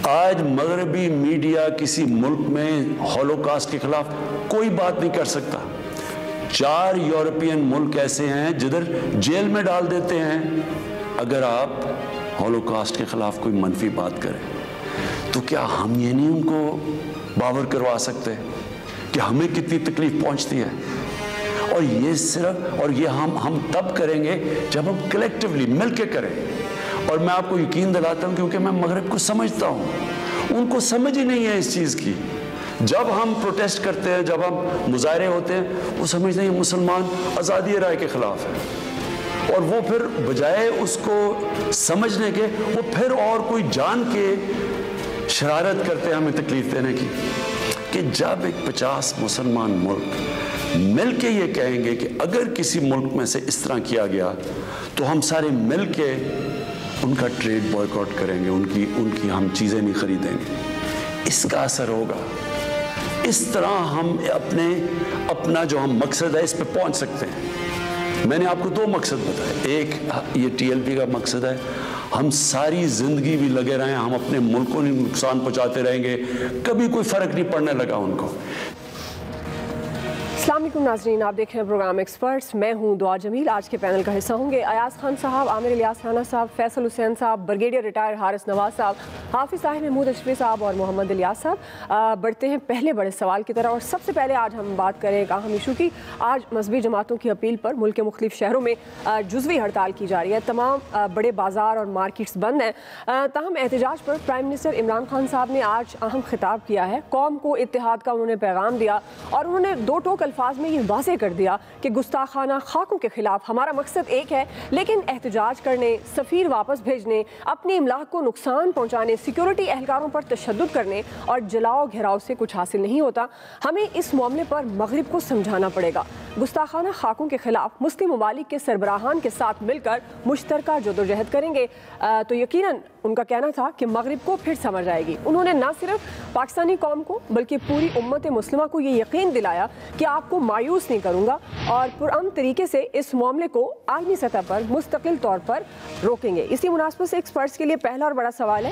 آج مغربی میڈیا کسی ملک میں ہولوکاسٹ کے خلاف کوئی بات نہیں کر سکتا. 4 یورپین ملک ایسے ہیں جدھر جیل میں ڈال دیتے ہیں اگر آپ ہولوکاسٹ کے خلاف کوئی منفی بات کریں. تو کیا ہم یہ نہیں ان کو باور کروا سکتے کہ ہمیں کتنی تکلیف پہنچتی ہے؟ اور یہ صرف ہم تب کریں گے جب ہم کلیکٹیولی مل کے کریں. اور میں آپ کو یقین دلاتا ہوں کیونکہ میں مغرب کو سمجھتا ہوں، ان کو سمجھ ہی نہیں ہے اس چیز کی. جب ہم پروٹیسٹ کرتے ہیں، جب ہم مظاہرے ہوتے ہیں، وہ سمجھتے ہیں مسلمان آزادی رائے کے خلاف ہے، اور وہ پھر بجائے اس کو سمجھنے کے وہ پھر اور کوئی جان کے شرارت کرتے ہیں ہمیں تکلیف دینے کی. کہ جب ایک 50 مسلمان ملک مل کے یہ کہیں گے کہ اگر کسی ملک میں سے اس طرح کیا گیا تو ہم سارے مل کے ان کا ٹریڈ بوائیکاٹ کریں گے، ان کی ہم چیزیں نہیں خریدیں گے، اس کا اثر ہوگا. اس طرح ہم اپنا جو ہم مقصد ہے اس پہ پہنچ سکتے ہیں. میں نے آپ کو 2 مقصد بتائے. ایک یہ TLP کا مقصد ہے، ہم ساری زندگی بھی لگے رہیں، ہم اپنے ملک کو نقصان پہنچاتے رہیں گے، کبھی کوئی فرق نہیں پڑنے لگا ان کو. السلام علیکم ناظرین، آپ دیکھ رہے ہیں پروگرام ایکسپرٹس. میں ہوں دعا جمیل. آج کے پینل کا حصہ ہوں گے ایاز خان صاحب، عامر الیاس رانا صاحب، فیصل حسین صاحب، بریگیڈیئر ریٹائر حارث نواز صاحب، حافظ طاہر محمود اشرفی صاحب اور محمد الیاس صاحب. بڑھتے ہیں پہلے بڑے سوال کی طرح، اور سب سے پہلے آج ہم بات کریں ایک اہم ایشو کی. آج مذہبی جماعتوں کی اپیل پر ملک کے مختلف شہروں میں جزوی ہڑتال کی جا رہی ہے. تمام بڑے بازار اور مارکیٹس بند ہیں. تاہم احتجاج پر پرائم منسٹر عمران خان صاحب نے آج اہم خطاب کیا ہے. قوم کو اتحاد کا انہوں نے پیغام دیا، اور انہوں نے 2 ٹوک الفاظ میں یہ واضح کر دیا کہ گستاخانہ خاکوں کے خلاف ہمارا مقصد ایک ہے، لیکن احتجاج کرنے، سفیر واپس بھیجنے، اپنی املاک کو نقصان پہنچانے، سیکیورٹی اہلکاروں پر تشدد کرنے اور جلاؤ گھیراؤ سے کچھ حاصل نہیں ہوتا. ہمیں اس معاملے پر مغرب کو سمجھانا پڑے گا. گستاخانہ خاکوں کے خلاف مسلم ممالک کے سربراہان کے ساتھ مل کر مشترکہ جدوجہد کریں گے تو یقیناً ان کا کہنا تھا کہ مغرب کو پھر سمجھ آئے گی. انہوں نے نہ صرف پاکستانی قوم کو بلکہ پوری امت مسلمہ کو یہ یقین دلایا کہ آپ کو مایوس نہیں کروں گا، اور پرامن طریقے سے اس معاملے کو عالمی سطح پر مستقل طور پر روکیں گے. اسی مناسبت سے ایکسپرٹس کے لیے پہلا اور بڑا سوال ہے.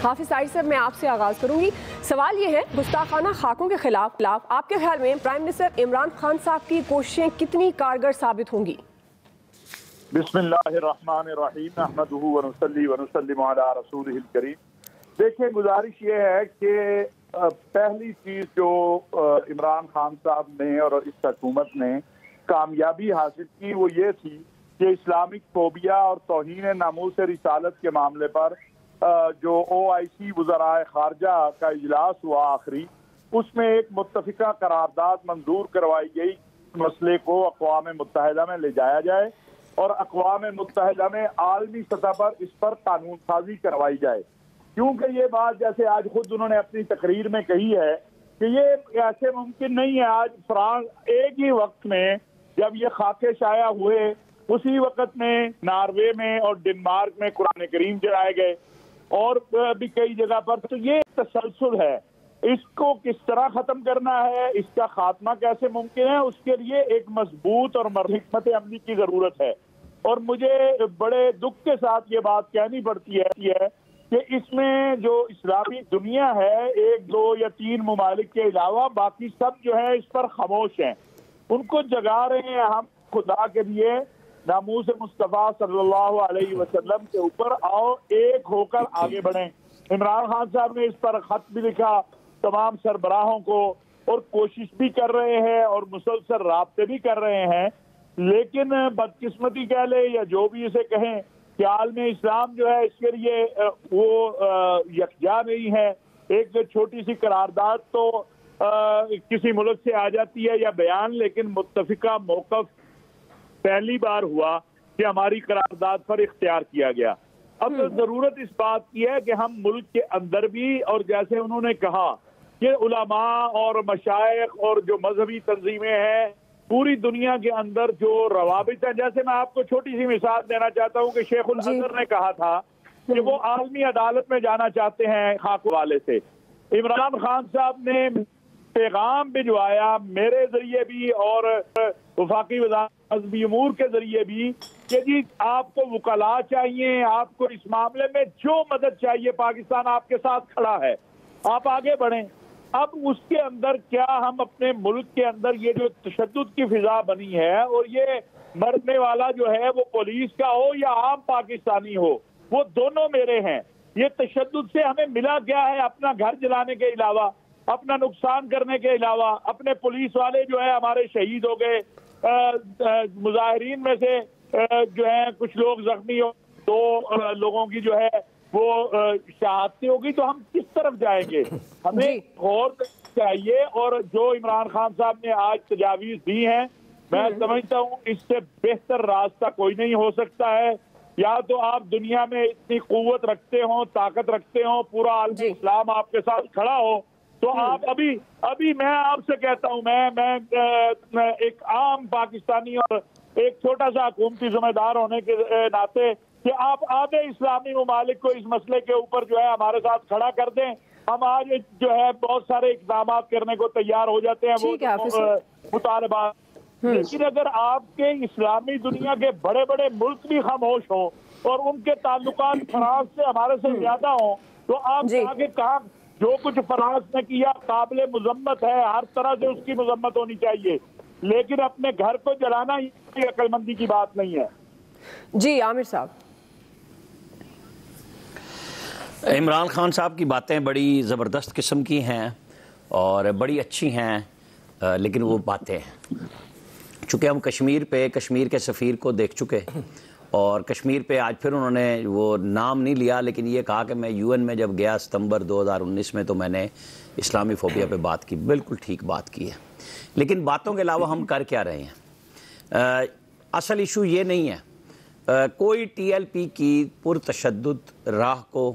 حافظ طاہر صاحب، میں آپ سے آغاز کروں گی. سوال یہ ہے، گستاخانہ خاکوں کے خلاف آپ کے خیال میں پرائم منسٹر عمران خان صاحب کی کوششیں کتنی کارگر ثابت ہوں گی؟ بسم اللہ الرحمن الرحیم، نحمدہ ونصلی ونسلم علی رسولہ الکریم. دیکھیں، گزارش یہ ہے کہ پہلی چیز جو عمران خان صاحب نے اور اس حکومت نے کامیابی حاصل کی وہ یہ تھی کہ اسلامک فوبیا اور توہین ناموس رسالت کے معاملے پر جو OIC وزرائے خارجہ کا اجلاس ہوا آخری، اس میں ایک متفقہ قرارداد منظور کروائی گئی. مسئلے کو اقوام متحدہ میں لے جایا جائے اور اقوام متحدہ میں عالمی سطح پر اس پر قانون سازی کروائی جائے. کیونکہ یہ بات جیسے آج خود انہوں نے اپنی تقریر میں کہی ہے کہ یہ ایسے ممکن نہیں ہے. آج فرانس ایک ہی وقت میں جب یہ خاکے شائع ہوئے، اسی وقت میں ناروے میں اور ڈنمارک میں قرآن کریم جلائے گئے اور بھی کئی جگہ پر. تو یہ تسلسل ہے، اس کو کس طرح ختم کرنا ہے، اس کا خاتمہ کیسے ممکن ہے، اس کے لیے ایک مضبوط اور حکمت عملی کی ضرورت ہے. اور مجھے بڑے دکھ کے ساتھ یہ بات کہنی پڑتی ہے کہ اس میں جو اسلامی دنیا ہے، 1 2 یا 3 ممالک کے علاوہ باقی سب جو ہے اس پر خاموش ہیں. ان کو جگا رہے ہیں. ہم خدا کے لیے ناموس مصطفیٰ صلی اللہ علیہ وسلم کے اوپر آؤ، ایک ہو کر آگے بڑھیں. عمران خان صاحب نے اس پر خط بھی لکھا تمام سربراہوں کو، اور کوشش بھی کر رہے ہیں اور مسلسل رابطے بھی کر رہے ہیں. لیکن بدقسمتی کہہ لیں یا جو بھی اسے کہیں کہ عالم اسلام جو ہے اس کے لیے وہ یکجا نہیں ہے. ایک چھوٹی سی قرارداد تو کسی ملک سے آ جاتی ہے یا بیان، لیکن متفقہ موقف پہلی بار ہوا کہ ہماری قرارداد پر اختیار کیا گیا. اب ضرورت اس بات کی ہے کہ ہم ملک کے اندر بھی، اور جیسے انہوں نے کہا کہ علماء اور مشائخ اور جو مذہبی تنظیمیں ہیں پوری دنیا کے اندر جو روابط ہیں، جیسے میں آپ کو چھوٹی سی مثال دینا چاہتا ہوں کہ شیخ الازہر نے کہا تھا کہ وہ عالمی عدالت میں جانا چاہتے ہیں خاک والے سے. عمران خان صاحب نے پیغام بھجوایا میرے ذریعے بھی اور وفاقی وزارت مذہبی امور کے ذریعے بھی کہ جی آپ کو وکلاء چاہیے، آپ کو اس معاملے میں جو مدد چاہیے، پاکستان آپ کے ساتھ کھڑا ہے، آپ آگے بڑھیں۔ اب اس کے اندر کیا ہم اپنے ملک کے اندر یہ جو تشدد کی فضا بنی ہے، اور یہ مرنے والا جو ہے وہ پولیس کا ہو یا عام پاکستانی ہو، وہ دونوں میرے ہیں۔ یہ تشدد سے ہمیں ملا کیا ہے؟ اپنا گھر جلانے کے علاوہ، اپنا نقصان کرنے کے علاوہ، اپنے پولیس والے جو ہے ہمارے شہید ہو گئے، مظاہرین میں سے جو ہے کچھ لوگ زخمی ہو، 2 لوگوں کی جو ہے وہ شہادتیں ہوگی، تو ہم کس طرف جائیں گے؟ ہمیں غور چاہیے۔ اور جو عمران خان صاحب نے آج تجاویز دی ہیں، میں سمجھتا ہوں اس سے بہتر راستہ کوئی نہیں ہو سکتا ہے۔ یا تو آپ دنیا میں اتنی قوت رکھتے ہوں، طاقت رکھتے ہوں، پورا عالم اسلام آپ کے ساتھ کھڑا ہو، تو آپ ابھی میں آپ سے کہتا ہوں، میں ایک عام پاکستانی اور ایک چھوٹا سا حکومتی ذمہ دار ہونے کے ناطے کہ آپ آدھے اسلامی ممالک کو اس مسئلے کے اوپر جو ہے ہمارے ساتھ کھڑا کر دیں۔ ہم آج جو ہے بہت سارے اقدامات کرنے کو تیار ہو جاتے ہیں، وہ مطالبات، لیکن اگر آپ کے اسلامی دنیا کے بڑے بڑے ملک بھی خاموش ہوں اور ان کے تعلقات فرانس سے ہمارے سے زیادہ ہوں، تو آپ آگے کہاں؟ جو کچھ فرانس نے کیا قابل مذمت ہے، ہر طرح سے اس کی مذمت ہونی چاہیے، لیکن اپنے گھر کو جلانا یہ عقل مندی کی بات نہیں ہے۔ جی عامر صاحب۔ عمران خان صاحب کی باتیں بڑی زبردست قسم کی ہیں اور بڑی اچھی ہیں، لیکن وہ باتیں ہیں، چونکہ ہم کشمیر کے سفیر کو دیکھ چکے، اور کشمیر پہ آج پھر انہوں نے وہ نام نہیں لیا، لیکن یہ کہا کہ میں UN میں جب گیا ستمبر 2019 میں تو میں نے اسلامی فوبیا پہ بات کی۔ بالکل ٹھیک بات کی ہے، لیکن باتوں کے علاوہ ہم کر کیا رہے ہیں؟ اصل ایشو یہ نہیں ہے۔ کوئی TLP کی پرتشدد راہ کو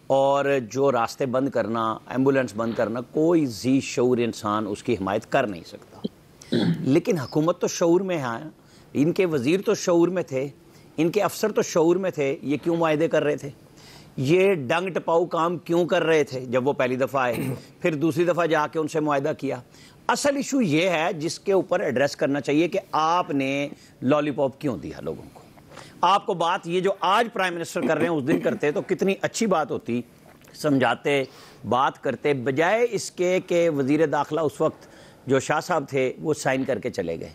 اور جو راستے بند کرنا، ایمبولینس بند کرنا، کوئی ذی شعور انسان اس کی حمایت کر نہیں سکتا، لیکن حکومت تو شعور میں ہے، ان کے وزیر تو شعور میں تھے، ان کے افسر تو شعور میں تھے۔ یہ کیوں معاہدے کر رہے تھے؟ یہ ڈنگ ٹپاؤ کام کیوں کر رہے تھے جب وہ پہلی دفعہ آئے، پھر دوسری دفعہ جا کے ان سے معاہدہ کیا؟ اصل ایشو یہ ہے جس کے اوپر ایڈریس کرنا چاہیے کہ آپ نے لالی پاپ کیوں دیا لوگوں کو؟ آپ کو بات یہ جو آج پرائم منسٹر کر رہے ہیں اس دن کرتے تو کتنی اچھی بات ہوتی، سمجھاتے، بات کرتے، بجائے اس کے کہ وزیر داخلہ اس وقت جو شاہ صاحب تھے وہ سائن کر کے چلے گئے۔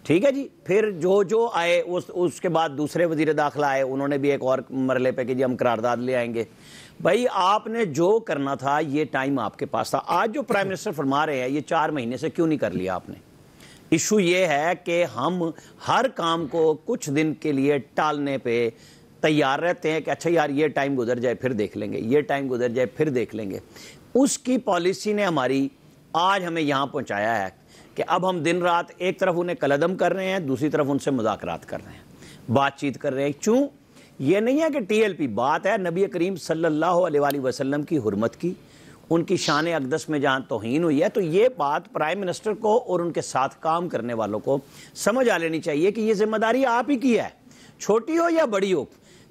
ٹھیک ہے جی، پھر جو آئے اس کے بعد دوسرے وزیر داخلہ آئے، انہوں نے بھی ایک اور مرحلے پہ کہ جی ہم قرارداد لے آئیں گے۔ بھائی آپ نے جو کرنا تھا، یہ ٹائم آپ کے پاس تھا۔ آج جو پرائم منسٹر فرما رہے ہیں یہ 4 مہینے سے کیوں نہیں کر لیا آپ نے؟ ایشو یہ ہے کہ ہم ہر کام کو کچھ دن کے لیے ٹالنے پہ تیار رہتے ہیں کہ اچھا یار یہ ٹائم گزر جائے پھر دیکھ لیں گے، یہ ٹائم گزر جائے پھر دیکھ لیں گے۔ اس کی پالیسی نے ہماری آج ہمیں یہاں پہنچایا ہے کہ اب ہم دن رات ایک طرف انہیں کلعدم کر رہے ہیں، دوسری طرف ان سے مذاکرات کر رہے ہیں، بات چیت کر رہے ہیں۔ کیوں؟ یہ نہیں ہے کہ TLP، بات ہے نبی کریم صلی اللہ علیہ وآلہ وسلم کی حرمت کی، ان کی شان اقدس میں جہاں توہین ہوئی ہے، تو یہ بات پرائم منسٹر کو اور ان کے ساتھ کام کرنے والوں کو سمجھ آ لینی چاہیے کہ یہ ذمہ داری آپ ہی کی ہے، چھوٹی ہو یا بڑی ہو۔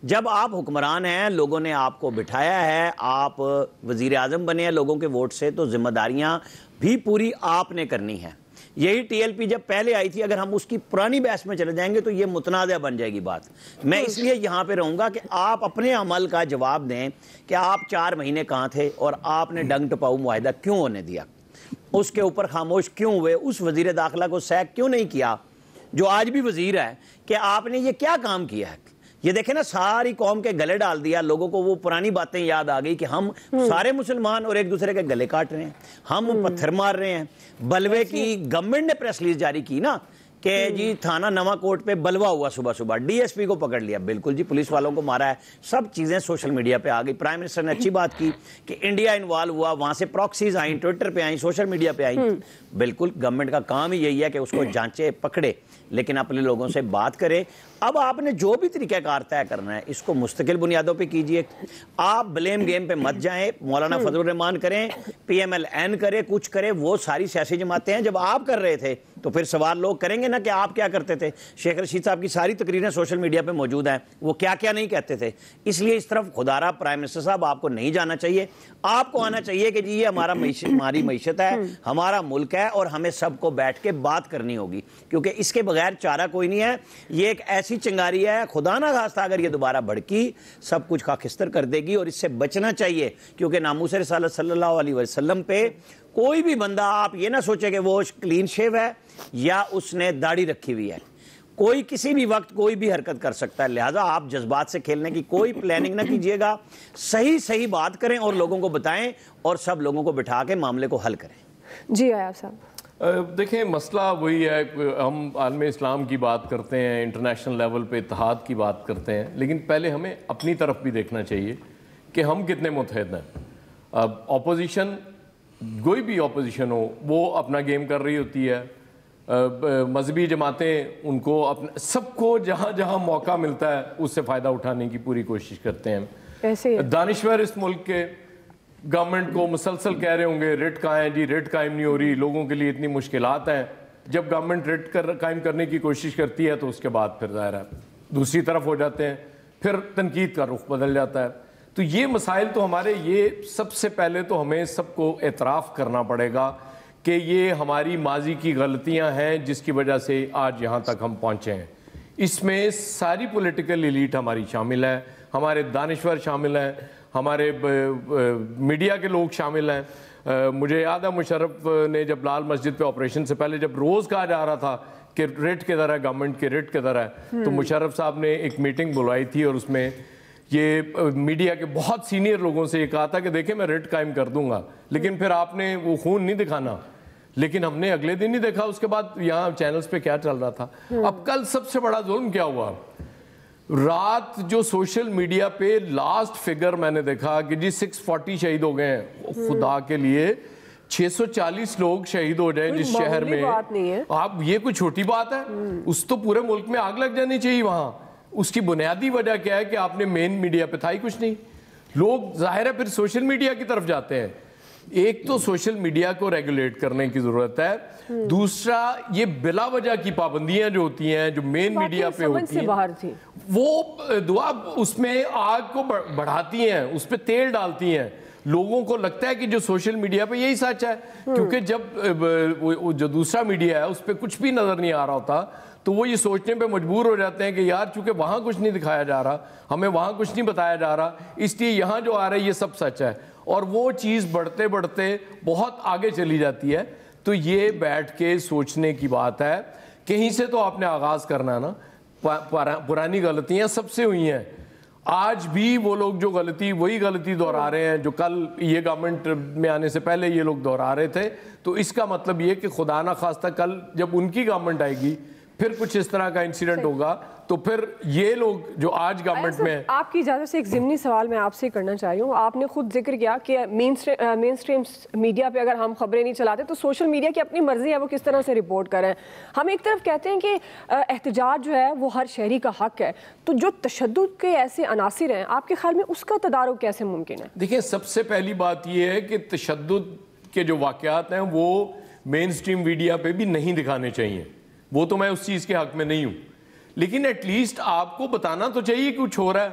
جب آپ حکمران ہیں، لوگوں نے آپ کو بٹھایا ہے، آپ وزیر اعظم بنے ہیں لوگوں کے ووٹ سے، تو ذمہ داریاں بھی پوری آپ نے کرنی ہیں۔ یہی TLP جب پہلے آئی تھی، اگر ہم اس کی پرانی بحث میں چلے جائیں گے تو یہ متنازع بن جائے گی بات۔ میں اس لیے یہاں پہ رہوں گا کہ آپ اپنے عمل کا جواب دیں کہ آپ 4 مہینے کہاں تھے اور آپ نے ڈنگ ٹپاؤ معاہدہ کیوں ہونے دیا، اس کے اوپر خاموش کیوں ہوئے، اس وزیر داخلہ کو سیک کیوں نہیں کیا جو آج بھی وزیر ہے، کہ آپ نے یہ کیا کام کیا ہے؟ یہ دیکھیں نا، ساری قوم کے گلے ڈال دیا، لوگوں کو وہ پرانی باتیں یاد آ گئی کہ ہم سارے مسلمان اور ایک دوسرے کے گلے کاٹ رہے ہیں، ہم پتھر مار رہے ہیں۔ بلوے کی گورنمنٹ نے پریس ریلیز جاری کی نا کہ جی تھانہ نواں کوٹ پہ بلوا ہوا، صبح صبح DSP کو پکڑ لیا، بالکل جی پولیس والوں کو مارا ہے، سب چیزیں سوشل میڈیا پہ آ گئی۔ پرائم منسٹر نے اچھی بات کی کہ انڈیا انوالو ہوا، وہاں سے پراکسیز آئیں، ٹویٹر پہ آئیں، سوشل میڈیا پہ آئیں۔ بالکل گورنمنٹ کا کام ہی یہی ہے کہ اس کو جانچے، پکڑے، لیکن اپنے لوگوں سے بات کرے۔ اب آپ نے جو بھی طریقہ کار طے کرنا ہے اس کو مستقل بنیادوں پہ کیجئے، آپ بلیم گیم پہ مت جائیں۔ مولانا فضل الرحمان کریں، PMLN کرے، کچھ کرے، وہ ساری سیاسی جماعتیں ہیں، جب آپ کر رہے تھے تو پھر سوال لوگ کریں گے نا کہ آپ کیا کرتے تھے. شیخ رشید صاحب کی ساری تقریریں سوشل میڈیا پہ موجود ہیں, وہ کیا کیا نہیں کہتے تھے. اس لیے اس طرف خدا را پرائم منسٹر صاحب آپ کو نہیں جانا چاہیے, آپ کو آنا چاہیے کہ جی یہ ہماری معیشت ہے, ہمارا ملک ہے, اور ہمیں سب کو بیٹھ کے بات کرنی ہوگی, کیونکہ اس کے بغیر چارہ کوئی نہیں ہے. یہ ایک ایسی چنگاری ہے, خدا نہ خواستہ اگر یہ دوبارہ بھڑکی سب کچھ خاکستر کر دے گی, اور اس سے بچنا چاہیے. کیونکہ ناموس رسالت صلی اللہ علیہ وسلم پہ کوئی بھی بندہ, آپ یہ نہ سوچے کہ وہ کلین شیو ہے یا اس نے داڑھی رکھی ہوئی ہے, کوئی کسی بھی وقت کوئی بھی حرکت کر سکتا ہے. لہٰذا آپ جذبات سے کھیلنے کی کوئی پلاننگ نہ کیجیے گا, صحیح بات کریں اور لوگوں کو بتائیں, اور سب لوگوں کو بٹھا کے معاملے کو حل کریں. جی عیاض صاحب. دیکھیں مسئلہ وہی ہے, ہم عالم اسلام کی بات کرتے ہیں, انٹرنیشنل لیول پہ اتحاد کی بات کرتے ہیں, لیکن پہلے ہمیں اپنی طرف بھی دیکھنا چاہیے کہ ہم کتنے متحد ہیں. اپوزیشن, کوئی بھی اپوزیشن ہو, وہ اپنا گیم کر رہی ہوتی ہے. مذہبی جماعتیں ان کو اپنا, سب کو جہاں جہاں موقع ملتا ہے اس سے فائدہ اٹھانے کی پوری کوشش کرتے ہیں. دانشور اس ملک کے گورنمنٹ کو مسلسل کہہ رہے ہوں گے ریٹ کہاں ہے جی, ریٹ قائم نہیں ہو رہی, لوگوں کے لیے اتنی مشکلات ہیں. جب گورنمنٹ ریٹ قائم کرنے کی کوشش کرتی ہے تو اس کے بعد پھر ظاہر ہے دوسری طرف ہو جاتے ہیں, پھر تنقید کا رخ بدل جاتا ہے. تو یہ مسائل تو ہمارے, یہ سب سے پہلے تو ہمیں سب کو اعتراف کرنا پڑے گا کہ یہ ہماری ماضی کی غلطیاں ہیں جس کی وجہ سے آج یہاں تک ہم پہنچے ہیں. اس میں ساری پولیٹیکل ایلیٹ ہماری شامل ہے, ہمارے دانشور شامل ہیں, ہمارے میڈیا کے لوگ شامل ہیں. مجھے یاد ہے مشرف نے جب لال مسجد پہ آپریشن سے پہلے جب روز کہا جا رہا تھا کہ ریٹ کدھر ہے, گورنمنٹ کے ریٹ کدھر ہے, تو مشرف صاحب نے ایک میٹنگ بلوائی تھی اور اس میں یہ میڈیا کے بہت سینئر لوگوں سے یہ کہا تھا کہ دیکھیں میں ریٹ قائم کر دوں گا, لیکن پھر آپ نے وہ خون نہیں دکھانا. لیکن ہم نے اگلے دن ہی دیکھا اس کے بعد یہاں چینلز پہ کیا چل رہا تھا. اب کل سب سے بڑا ظلم کیا ہوا, رات جو سوشل میڈیا پہ لاسٹ فگر میں نے دیکھا کہ جی 640 شہید ہو گئے ہیں. خدا کے لیے 640 لوگ شہید ہو جائیں جس شہر میں, آپ یہ کوئی چھوٹی بات ہے, اس تو پورے ملک میں آگ لگ جانی چاہیے وہاں. اس کی بنیادی وجہ کیا ہے کہ آپ نے مین میڈیا پہ تھا ہی کچھ نہیں. لوگ ظاہر ہے پھر سوشل میڈیا کی طرف جاتے ہیں. ایک تو سوشل میڈیا کو ریگولیٹ کرنے کی ضرورت ہے, دوسرا یہ بلا وجہ کی پابندیاں جو ہوتی ہیں جو مین میڈیا پہ ہوتی ہیں وہ دعا اس میں آگ کو بڑھاتی ہیں, اس پہ تیل ڈالتی ہیں. لوگوں کو لگتا ہے کہ جو سوشل میڈیا پہ یہی سچ ہے, کیونکہ جب جو دوسرا میڈیا ہے اس پہ کچھ بھی نظر نہیں آ رہا ہوتا تو وہ یہ سوچنے پہ مجبور ہو جاتے ہیں کہ یار چونکہ وہاں کچھ نہیں دکھایا جا رہا, ہمیں وہاں کچھ نہیں بتایا جا رہا, اس لیے یہاں جو آ رہا ہے یہ سب سچ ہے. اور وہ چیز بڑھتے بڑھتے بہت آگے چلی جاتی ہے. تو یہ بیٹھ کے سوچنے کی بات ہے, کہیں سے تو آپ نے آغاز کرنا نا. پرانی غلطیاں سب سے ہوئی ہیں, آج بھی وہ لوگ جو وہی غلطی دہرا رہے ہیں جو کل یہ گورنمنٹ میں آنے سے پہلے یہ لوگ دہرا رہے تھے. تو اس کا مطلب یہ کہ خدا نہ خواستہ کل جب ان کی گورنمنٹ آئے گی پھر کچھ اس طرح کا انسیڈنٹ ہوگا تو پھر یہ لوگ جو آج گورنمنٹ میں. آپ کی اجازت سے ایک ضمنی سوال میں آپ سے کرنا چاہ رہی ہوں. آپ نے خود ذکر کیا کہ مین اسٹریم میڈیا پہ اگر ہم خبریں نہیں چلاتے تو سوشل میڈیا کی اپنی مرضی ہے وہ کس طرح سے رپورٹ کریں. ہم ایک طرف کہتے ہیں کہ احتجاج جو ہے وہ ہر شہری کا حق ہے, تو جو تشدد کے ایسے عناصر ہیں آپ کے خیال میں اس کا تدارک کیسے ممکن ہے؟ دیکھیں سب سے پہلی بات یہ ہے کہ تشدد کے جو واقعات ہیں وہ مین اسٹریم میڈیا پہ بھی نہیں دکھانے چاہیے. وہ تو میں اس چیز کے حق میں نہیں ہوں, لیکن ایٹ لیسٹ آپ کو بتانا تو چاہیے کہ کچھ ہو رہا ہے.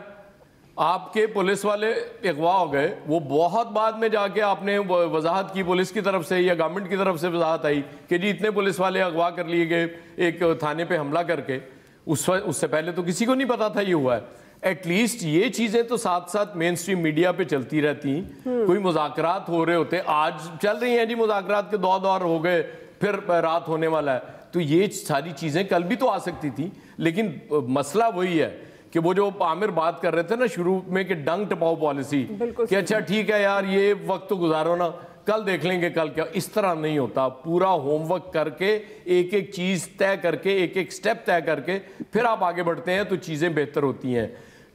آپ کے پولیس والے اغوا ہو گئے, وہ بہت بعد میں جا کے آپ نے وضاحت کی پولیس کی طرف سے یا گورنمنٹ کی طرف سے وضاحت آئی کہ جی اتنے پولیس والے اغوا کر لیے گئے ایک تھانے پہ حملہ کر کے. اس سے پہلے تو کسی کو نہیں پتا تھا یہ ہوا ہے. ایٹ لیسٹ یہ چیزیں تو ساتھ ساتھ مین اسٹریم میڈیا پہ چلتی رہتی. کوئی مذاکرات ہو رہے ہوتے, آج چل رہی ہیں جی مذاکرات کے دور ہو گئے پھر رات ہونے والا ہے, تو یہ ساری چیزیں کل بھی تو آ سکتی تھی. لیکن مسئلہ وہی ہے کہ وہ جو عامر بات کر رہے تھے نا شروع میں کہ ڈنگ ٹپاؤ پالیسی, کہ اچھا ٹھیک ہے یار یہ وقت تو گزارو نا, کل دیکھ لیں گے کل کیا. اس طرح نہیں ہوتا. پورا ہوم ورک کر کے ایک ایک چیز طے کر کے ایک ایک سٹیپ طے کر کے پھر آپ آگے بڑھتے ہیں تو چیزیں بہتر ہوتی ہیں.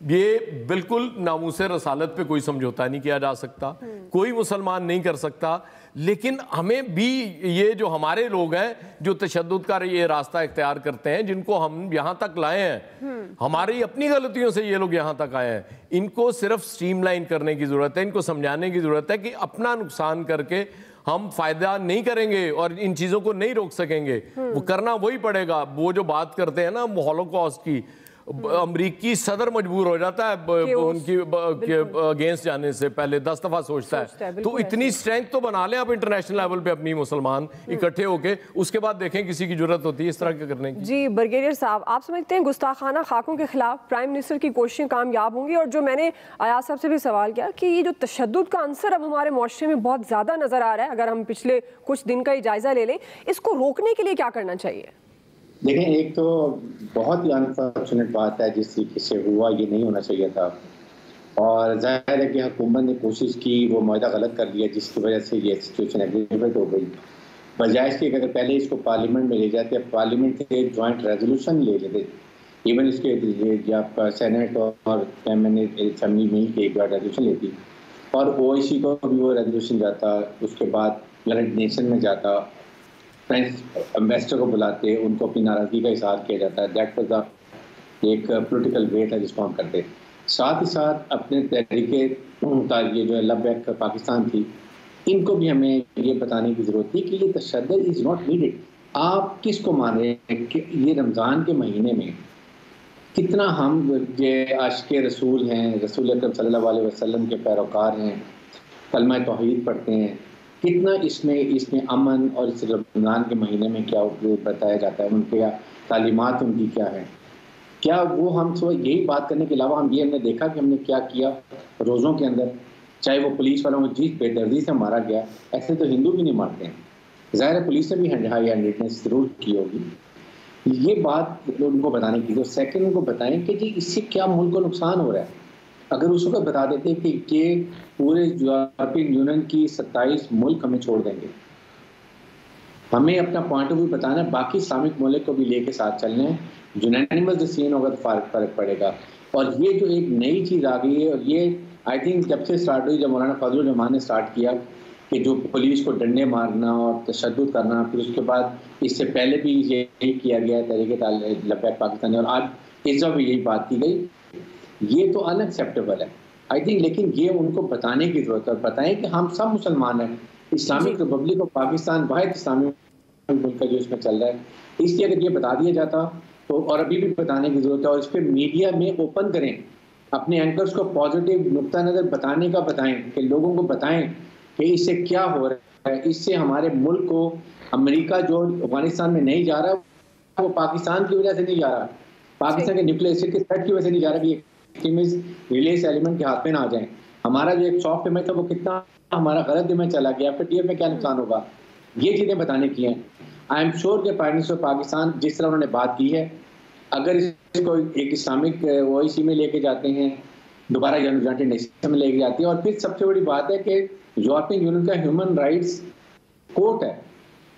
یہ بالکل ناموس رسالت پہ کوئی سمجھوتا نہیں کیا جا سکتا, کوئی مسلمان نہیں کر سکتا. لیکن ہمیں بھی یہ جو ہمارے لوگ ہیں جو تشدد کا یہ راستہ اختیار کرتے ہیں, جن کو ہم یہاں تک لائے ہیں, ہماری اپنی غلطیوں سے یہ لوگ یہاں تک آئے ہیں, ان کو صرف سٹریم لائن کرنے کی ضرورت ہے. ان کو سمجھانے کی ضرورت ہے کہ اپنا نقصان کر کے ہم فائدہ نہیں کریں گے اور ان چیزوں کو نہیں روک سکیں گے. وہ کرنا وہی پڑے گا. وہ جو بات کرتے ہیں نا ہولوکاسٹ کی, امریکی صدر مجبور ہو جاتا ہے ان کی اگینسٹ جانے سے پہلے 10 دفعہ سوچتا ہے. تو اتنی اسٹرینتھ تو بنا لیں آپ انٹرنیشنل لیول پہ اپنی مسلمان اکٹھے ہو کے, اس کے بعد دیکھیں کسی کی جرت ہوتی ہے اس طرح کے کرنے کی. جی بریگیڈیئر صاحب, آپ سمجھتے ہیں گستاخانہ خاکوں کے خلاف پرائم منسٹر کی کوششیں کامیاب ہوں گی؟ اور جو میں نے ایاز صاحب سے بھی سوال کیا کہ یہ جو تشدد کا عنصر اب ہمارے معاشرے میں بہت زیادہ نظر آ رہا ہے, اگر ہم پچھلے کچھ دن کا ہی جائزہ لے لیں, اس کو روکنے کے لیے کیا کرنا چاہیے؟ دیکھیں, ایک تو بہت ہی انفارچونیٹ بات ہے جس طریقے سے ہوا, یہ نہیں ہونا چاہیے تھا. اور ظاہر ہے کہ حکومت نے کوشش کی, وہ معاہدہ غلط کر دیا جس کی وجہ سے یہ سچویشن ایگریویٹ ہو گئی. بجائے اس کے اگر پہلے اس کو پارلیمنٹ میں لے جاتے, پارلیمنٹ سے ایک جوائنٹ ریزولوشن لے لیتے, ایون اس کے جب سینٹ اور اسمبلی مل کے ایک ریزولوشن لیتی, اور OIC کو بھی وہ ریزولوشن جاتا, اس کے بعد یونائیٹڈ نیشن میں جاتا, فرینچ امبیسڈر کو بلاتے, ان کو اپنی ناراضگی کا اظہار کیا جاتا ہے. دیٹ واز ایک پولیٹیکل ویٹ ہے جس کو ہم کرتے. ساتھ ہی ساتھ اپنے تحریک یہ جو لبیک پاکستان تھی, ان کو بھی ہمیں یہ بتانے کی ضرورت تھی کہ یہ تشدد از ناٹ نیڈڈ. آپ کس کو مان رہے ہیں کہ یہ رمضان کے مہینے میں کتنا ہم یہ عاشق رسول ہیں, رسول اکرم صلی اللہ علیہ وسلم کے پیروکار ہیں, کلمہ توحید پڑھتے ہیں, کتنا اس میں امن اور اس رمضان کے مہینے میں کیا بتایا جاتا ہے, ان کے تعلیمات ان کی کیا ہے. کیا وہ ہم یہی بات کرنے کے علاوہ ہم نے دیکھا کہ ہم نے کیا کیا روزوں کے اندر, چاہے وہ پولیس والوں کو جس بے دردی سے مارا گیا, ایسے تو ہندو بھی نہیں مارتے ہیں. ظاہر ہے پولیس نے بھی ہائی ہینڈیڈنس ضرور کی ہوگی. یہ بات ان کو بتانے کی. تو سیکنڈ ان کو بتائیں کہ جی اس سے کیا ملک کو نقصان ہو رہا ہے. اگر اس وقت بتا دیتے کہ یہ پورے یورپین یونین کی 27 ملک ہمیں چھوڑ دیں گے, ہمیں اپنا پوائنٹ آف ویو بتانا ہے, باقی اسلامک ملک کو بھی لے کے ساتھ چلنا ہے, یونینیمس ڈیسیژن ہوگا تو فرق پڑے گا. اور یہ جو ایک نئی چیز آ گئی ہے, اور یہ آئی تھنک جب سے اسٹارٹ ہوئی, جب مولانا فضل الرحمان نے اسٹارٹ کیا کہ جو پولیس کو ڈنڈے مارنا اور تشدد کرنا, پھر اس کے بعد اس سے پہلے بھی یہی کیا گیا تحریک لبیک پاکستان, اور آج اس وقت بھی یہی بات کی گئی, یہ تو ان ایکسیپٹیبل ہے آئی تھنک. لیکن یہ ان کو بتانے کی ضرورت ہے, بتائیں کہ ہم سب مسلمان ہیں, اسلامک ریپبلک آف پاکستان واحد اسلامی ملک کا جو اس میں چل رہا ہے. اس لیے اگر یہ بتا دیا جاتا تو, اور ابھی بھی بتانے کی ضرورت ہے, اور اس پہ میڈیا میں اوپن کریں, اپنے اینکرز کو پازیٹیو نقطہ نظر بتانے کا بتائیں, کہ لوگوں کو بتائیں کہ اس سے کیا ہو رہا ہے. اس سے ہمارے ملک کو, امریکہ جو افغانستان میں نہیں جا رہا وہ پاکستان کی وجہ سے نہیں جا رہا, پاکستان کے نیوکلیئر اسٹیٹ کے تھریٹ کی وجہ سے نہیں جا رہا کہ ریلیز ایلیمنٹ کے ہاتھ میں نہ آ جائیں. ہمارا جو ایک سافٹ امیج تھا وہ کتنا ہمارا غلط امیج چلا گیا, پھر ٹی ایف میں کیا نقصان ہوگا, یہ چیزیں بتانے کی ہیں. آئی ایم شیور کہ پرائم منسٹر پاکستان جس طرح انہوں نے بات کی ہے, اگر اس کو ایک اسلامک OIC میں لے کے جاتے ہیں, دوبارہ یونائیٹڈ نیشن میں لے کے جاتے ہیں, اور پھر سب سے بڑی بات ہے کہ یورپین یونین کا ہیومن رائٹس کورٹ ہے,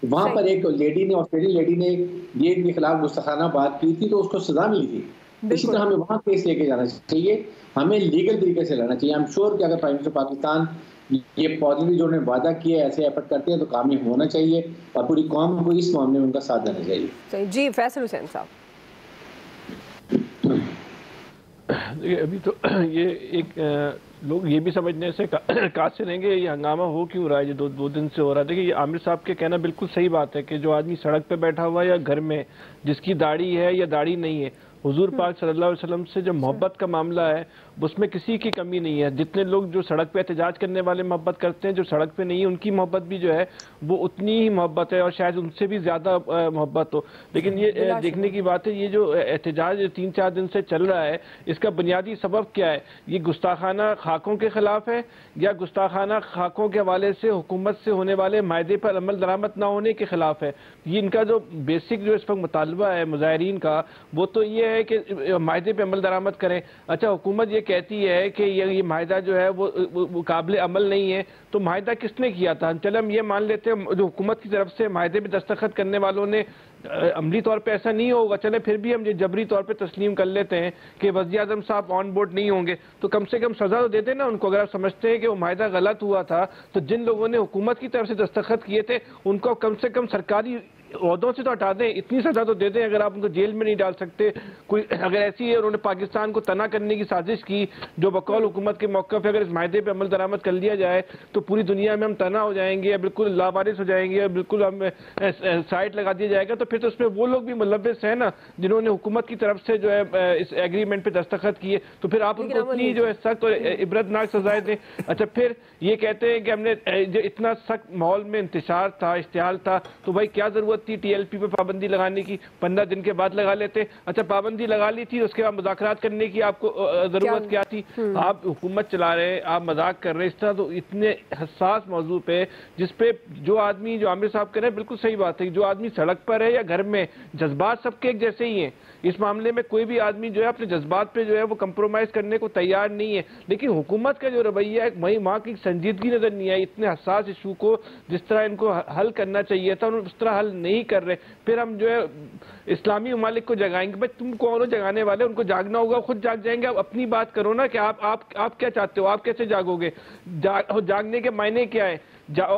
وہاں پر ایک لیڈی نے, آسٹریلین لیڈی نے یہ ان کے خلاف گستاخانہ بات کی تھی تو اس کو سزا ملی تھی. اسی طرح ہمیں وہاں کیس لے کے جانا چاہیے, ہمیں لیگل طریقے سے لانا چاہیے. آئی ایم شیور کہ اگر پرائم منسٹر پاکستان یہ پازیٹیو جو انہوں نے وعدہ کیا ہے ایسے ایفرٹ کرتے ہیں تو کامیاب ہونا چاہیے, اور پوری قوم کو اس معاملے میں ان کا ساتھ دینا چاہیے. جی فیصل حسین صاحب. ابھی تو یہ ایک لوگ یہ بھی سمجھنے سے قاصر ہیں کہ یہ ہنگامہ ہو کیوں رہا ہے, یہ دو دن سے ہو رہا ہے. دیکھیے یہ عامر صاحب کے کہنا بالکل صحیح بات ہے کہ جو آدمی سڑک پہ بیٹھا ہوا ہے یا گھر میں, جس کی داڑھی ہے یا داڑھی نہیں ہے, حضور پاک صلی اللہ علیہ وسلم سے جو محبت کا معاملہ ہے اس میں کسی کی کمی نہیں ہے. جتنے لوگ جو سڑک پہ احتجاج کرنے والے محبت کرتے ہیں, جو سڑک پہ نہیں, ان کی محبت بھی جو ہے وہ اتنی ہی محبت ہے, اور شاید ان سے بھی زیادہ محبت ہو. لیکن یہ دیکھنے کی بات ہے, یہ جو احتجاج 3-4 دن سے چل رہا ہے, اس کا بنیادی سبب کیا ہے؟ یہ گستاخانہ خاکوں کے خلاف ہے, یا گستاخانہ خاکوں کے حوالے سے حکومت سے ہونے والے معاہدے پر عمل درآمد نہ ہونے کے خلاف ہے؟ یہ ان کا جو بیسک جو اس وقت مطالبہ ہے مظاہرین کا, وہ تو یہ ہے کہ معاہدے پہ عمل درآمد کریں. اچھا حکومت یہ کہتی ہے کہ یہ معاہدہ جو ہے وہ قابل عمل نہیں ہے, تو معاہدہ کس نے کیا تھا؟ چلے ہم یہ مان لیتے ہیں جو حکومت کی طرف سے معاہدے پہ دستخط کرنے والوں نے عملی طور پہ ایسا نہیں ہوگا, چلے پھر بھی ہم یہ جبری طور پہ تسلیم کر لیتے ہیں کہ وزیر اعظم صاحب آن بورڈ نہیں ہوں گے, تو کم سے کم سزا تو دیتے نا ان کو. اگر آپ سمجھتے ہیں کہ وہ معاہدہ غلط ہوا تھا تو جن لوگوں نے حکومت کی طرف سے دستخط کیے تھے ان کو کم سے کم سرکاری عہدوں سے تو ہٹا دیں, اتنی سزا تو دے دیں. اگر آپ ان کو جیل میں نہیں ڈال سکتے, کوئی اگر ایسی ہے انہوں نے پاکستان کو تنا کرنے کی سازش کی جو بقول حکومت کے موقع پہ اگر اس معاہدے پہ عمل درآمد کر لیا جائے تو پوری دنیا میں ہم تنا ہو جائیں گے, بالکل لاوارث ہو جائیں گے, بالکل ہم سائٹ لگا دیا جائے گا, تو پھر تو اس میں وہ لوگ بھی ملوث ہیں نا جنہوں نے حکومت کی طرف سے جو ہے اس ایگریمنٹ پہ دستخط کیے, تو پھر آپ ان کو اتنی جو ہے سخت اور عبرتناک سزائیں دیں. اچھا پھر یہ کہتے ہیں کہ ہم نے جو اتنا سخت ماحول میں انتشار تھا, اشتعال تھا, تو بھائی کیا ضرورت تھی ٹی ایل پی پہ پابندی لگانے کی, 15 دن کے بعد لگا لیتے. اچھا پابندی لگا لی تھی, اس کے بعد مذاکرات کرنے کی آپ کو ضرورت کیا تھی؟ آپ حکومت چلا رہے ہیں, آپ مذاق کر رہے ہیں اس طرح, تو اتنے حساس موضوع پہ جس پہ جو آدمی, جو عامر صاحب کہہ رہے ہیں بالکل صحیح بات ہے, جو آدمی سڑک پر ہے یا گھر میں, جذبات سب کے ایک جیسے ہی ہیں. اس معاملے میں کوئی بھی آدمی جو ہے اپنے جذبات پہ جو ہے وہ کمپرومائز کرنے کو تیار نہیں ہے, لیکن حکومت کا جو رویہ ہے وہاں کی سنجیدگی نظر نہیں آئی. اتنے حساس ایشو کو جس طرح ان کو حل کرنا چاہیے تھا انہوں اس طرح حل نہیں کر رہے. پھر ہم جو ہے اسلامی ممالک کو جگائیں گے, بھائی تم کون ہو جگانے والے, ان کو جاگنا ہوگا, خود جاگ جائیں گے. آپ اپنی بات کرو نا کہ آپ کیا چاہتے ہو, آپ کیسے جاگو گے, جاگنے کے معنی کیا ہے,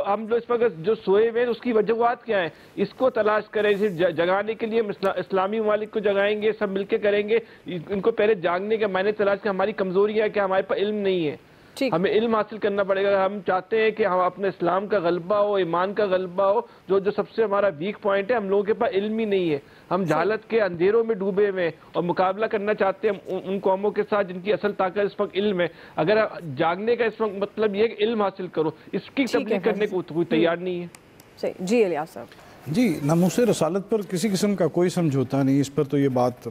ہم جو اس وقت جو سوئے ہوئے ہیں اس کی وجوہات کیا ہیں, اس کو تلاش کریں. جگانے کے لیے اسلامی ممالک کو جگائیں گے, سب مل کے کریں گے, ان کو پہلے جاگنے کے معنی تلاش کریں. ہماری کمزوری ہے کہ ہمارے پاس علم نہیں ہے, ہمیں علم حاصل کرنا پڑے گا. ہم چاہتے ہیں کہ ہم اپنے اسلام کا غلبہ ہو, ایمان کا غلبہ ہو, جو سب سے ہمارا ویک پوائنٹ ہے, ہم لوگوں کے پاس علم ہی نہیں ہے, ہم جہالت کے اندھیروں میں ڈوبے ہوئے اور مقابلہ کرنا چاہتے ہیں ان قوموں کے ساتھ جن کی اصل طاقت اس وقت علم ہے. اگر جاگنے کا اس وقت مطلب یہ کہ علم حاصل کرو, اس کی تبلیغ کرنے کو کوئی تیار نہیں ہے. جی الیاس صاحب. جی, ناموس رسالت پر کسی قسم کا کوئی سمجھوتا نہیں, اس پر تو یہ بات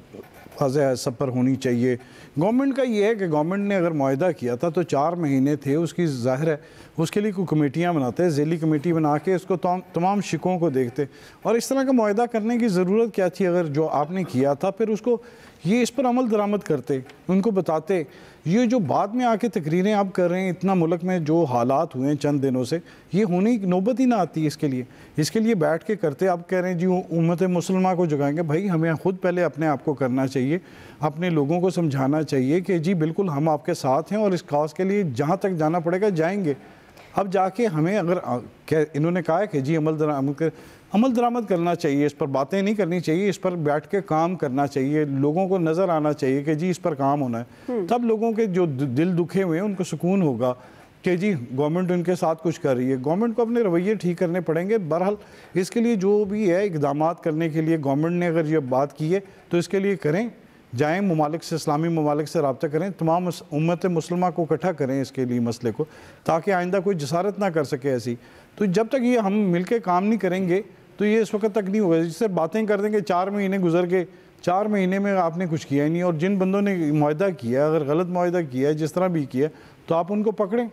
واضح ہے, سب پر ہونی چاہیے. گورنمنٹ کا یہ ہے کہ گورنمنٹ نے اگر معاہدہ کیا تھا تو 4 مہینے تھے, اس کی ظاہر ہے اس کے لیے کوئی کمیٹیاں بناتے ہیں, ذیلی کمیٹی بنا کے اس کو تمام شکوں کو دیکھتے, اور اس طرح کا معاہدہ کرنے کی ضرورت کیا تھی اگر جو آپ نے کیا تھا, پھر اس کو یہ اس پر عمل درآمد کرتے, ان کو بتاتے. یہ جو بعد میں آ کے تقریریں آپ کر رہے ہیں, اتنا ملک میں جو حالات ہوئے ہیں چند دنوں سے, یہ ہونے کی نوبت ہی نہ آتی اس کے لیے بیٹھ کے کرتے. آپ کہہ رہے ہیں جی امت مسلمہ کو جگائیں گے, بھائی ہمیں خود پہلے اپنے آپ کو کرنا چاہیے, اپنے لوگوں کو سمجھانا چاہیے کہ جی بالکل ہم آپ کے ساتھ ہیں اور اس کاز کے لیے جہاں تک جانا پڑے گا جائیں گے. اب جا کے ہمیں اگر انہوں نے کہا ہے کہ جی عمل درآمد کرنا چاہیے, اس پر باتیں نہیں کرنی چاہیے, اس پر بیٹھ کے کام کرنا چاہیے, لوگوں کو نظر آنا چاہیے کہ جی اس پر کام ہونا ہے, تب لوگوں کے جو دل دکھے ہوئے ہیں ان کو سکون ہوگا کہ جی گورنمنٹ ان کے ساتھ کچھ کر رہی ہے. گورنمنٹ کو اپنے رویے ٹھیک کرنے پڑیں گے. بہرحال اس کے لیے جو بھی ہے اقدامات کرنے کے لیے گورنمنٹ نے اگر یہ بات کی ہے تو اس کے لیے کریں, جائیں ممالک سے, اسلامی ممالک سے رابطہ کریں, تمام امت مسلمہ کو اکٹھا کریں اس کے لیے مسئلے کو, تاکہ آئندہ کوئی جسارت نہ کر سکے ایسی. تو جب تک یہ ہم مل کے کام نہیں کریں گے تو یہ اس وقت تک نہیں ہوگا. جس سے باتیں کر دیں گے 4 مہینے گزر کے, 4 مہینے میں آپ نے کچھ کیا ہی نہیں, اور جن بندوں نے معاہدہ کیا ہے, اگر غلط معاہدہ کیا ہے جس طرح بھی کیا تو آپ ان کو پکڑیں.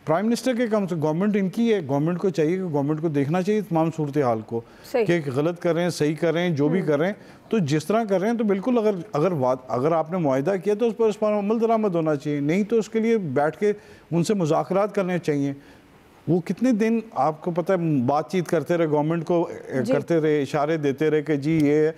پرائم منسٹر کے کام سے گورنمنٹ ان کی ہے, گورنمنٹ کو چاہیے کہ گورنمنٹ کو دیکھنا چاہیے تمام صورتحال کو کہ غلط کر رہے ہیں, صحیح کر رہے ہیں, جو بھی کر رہے ہیں, تو جس طرح کر رہے ہیں تو بالکل اگر آپ نے معاہدہ کیا تو اس پر عمل درآمد ہونا چاہیے, نہیں تو اس کے لیے بیٹھ کے ان سے مذاکرات کرنے چاہیے. وہ کتنے دن آپ کو پتہ ہے بات چیت کرتے رہے, گورنمنٹ کو کرتے رہے, اشارے دیتے رہے کہ جی یہ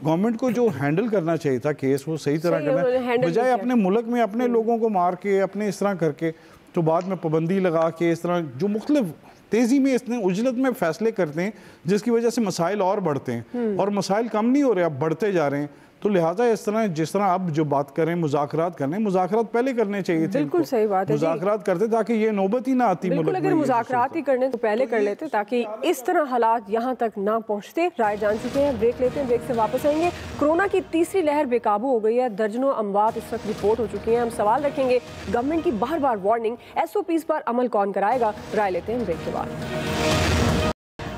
گورنمنٹ کو جو ہینڈل کرنا چاہیے تھا کیس وہ صحیح طرح کرنا, بجائے اپنے ملک میں اپنے لوگوں کو مار کے اپنے اس طرح کر کے تو بعد میں پابندی لگا کے اس طرح جو مختلف تیزی میں اس نے اجلت میں فیصلے کرتے ہیں جس کی وجہ سے مسائل اور بڑھتے ہیں, اور مسائل کم نہیں ہو رہے, اب بڑھتے جا رہے ہیں. تو لہٰذا اس طرح جس طرح اب جو بات کریں مذاکرات کرنے, مذاکرات پہلے کرنے چاہیے تھے, بالکل صحیح بات ہے, مذاکرات کرتے تاکہ یہ نوبت ہی نہ آتی. بالکل اگر مذاکرات ہی کرنے تو پہلے کر لیتے تاکہ اس طرح حالات یہاں تک نہ پہنچتے. رائے جان چکے ہیں, بریک لیتے ہیں, بریک سے واپس آئیں گے. کورونا کی تیسری لہر بے قابو ہو گئی ہے, درجنوں اموات اس وقت رپورٹ ہو چکی ہیں. ہم سوال رکھیں گے گورنمنٹ کی بار بار وارننگ, SOPs پر عمل کون کرائے گا. رائے لیتے ہیں بریک کے بعد.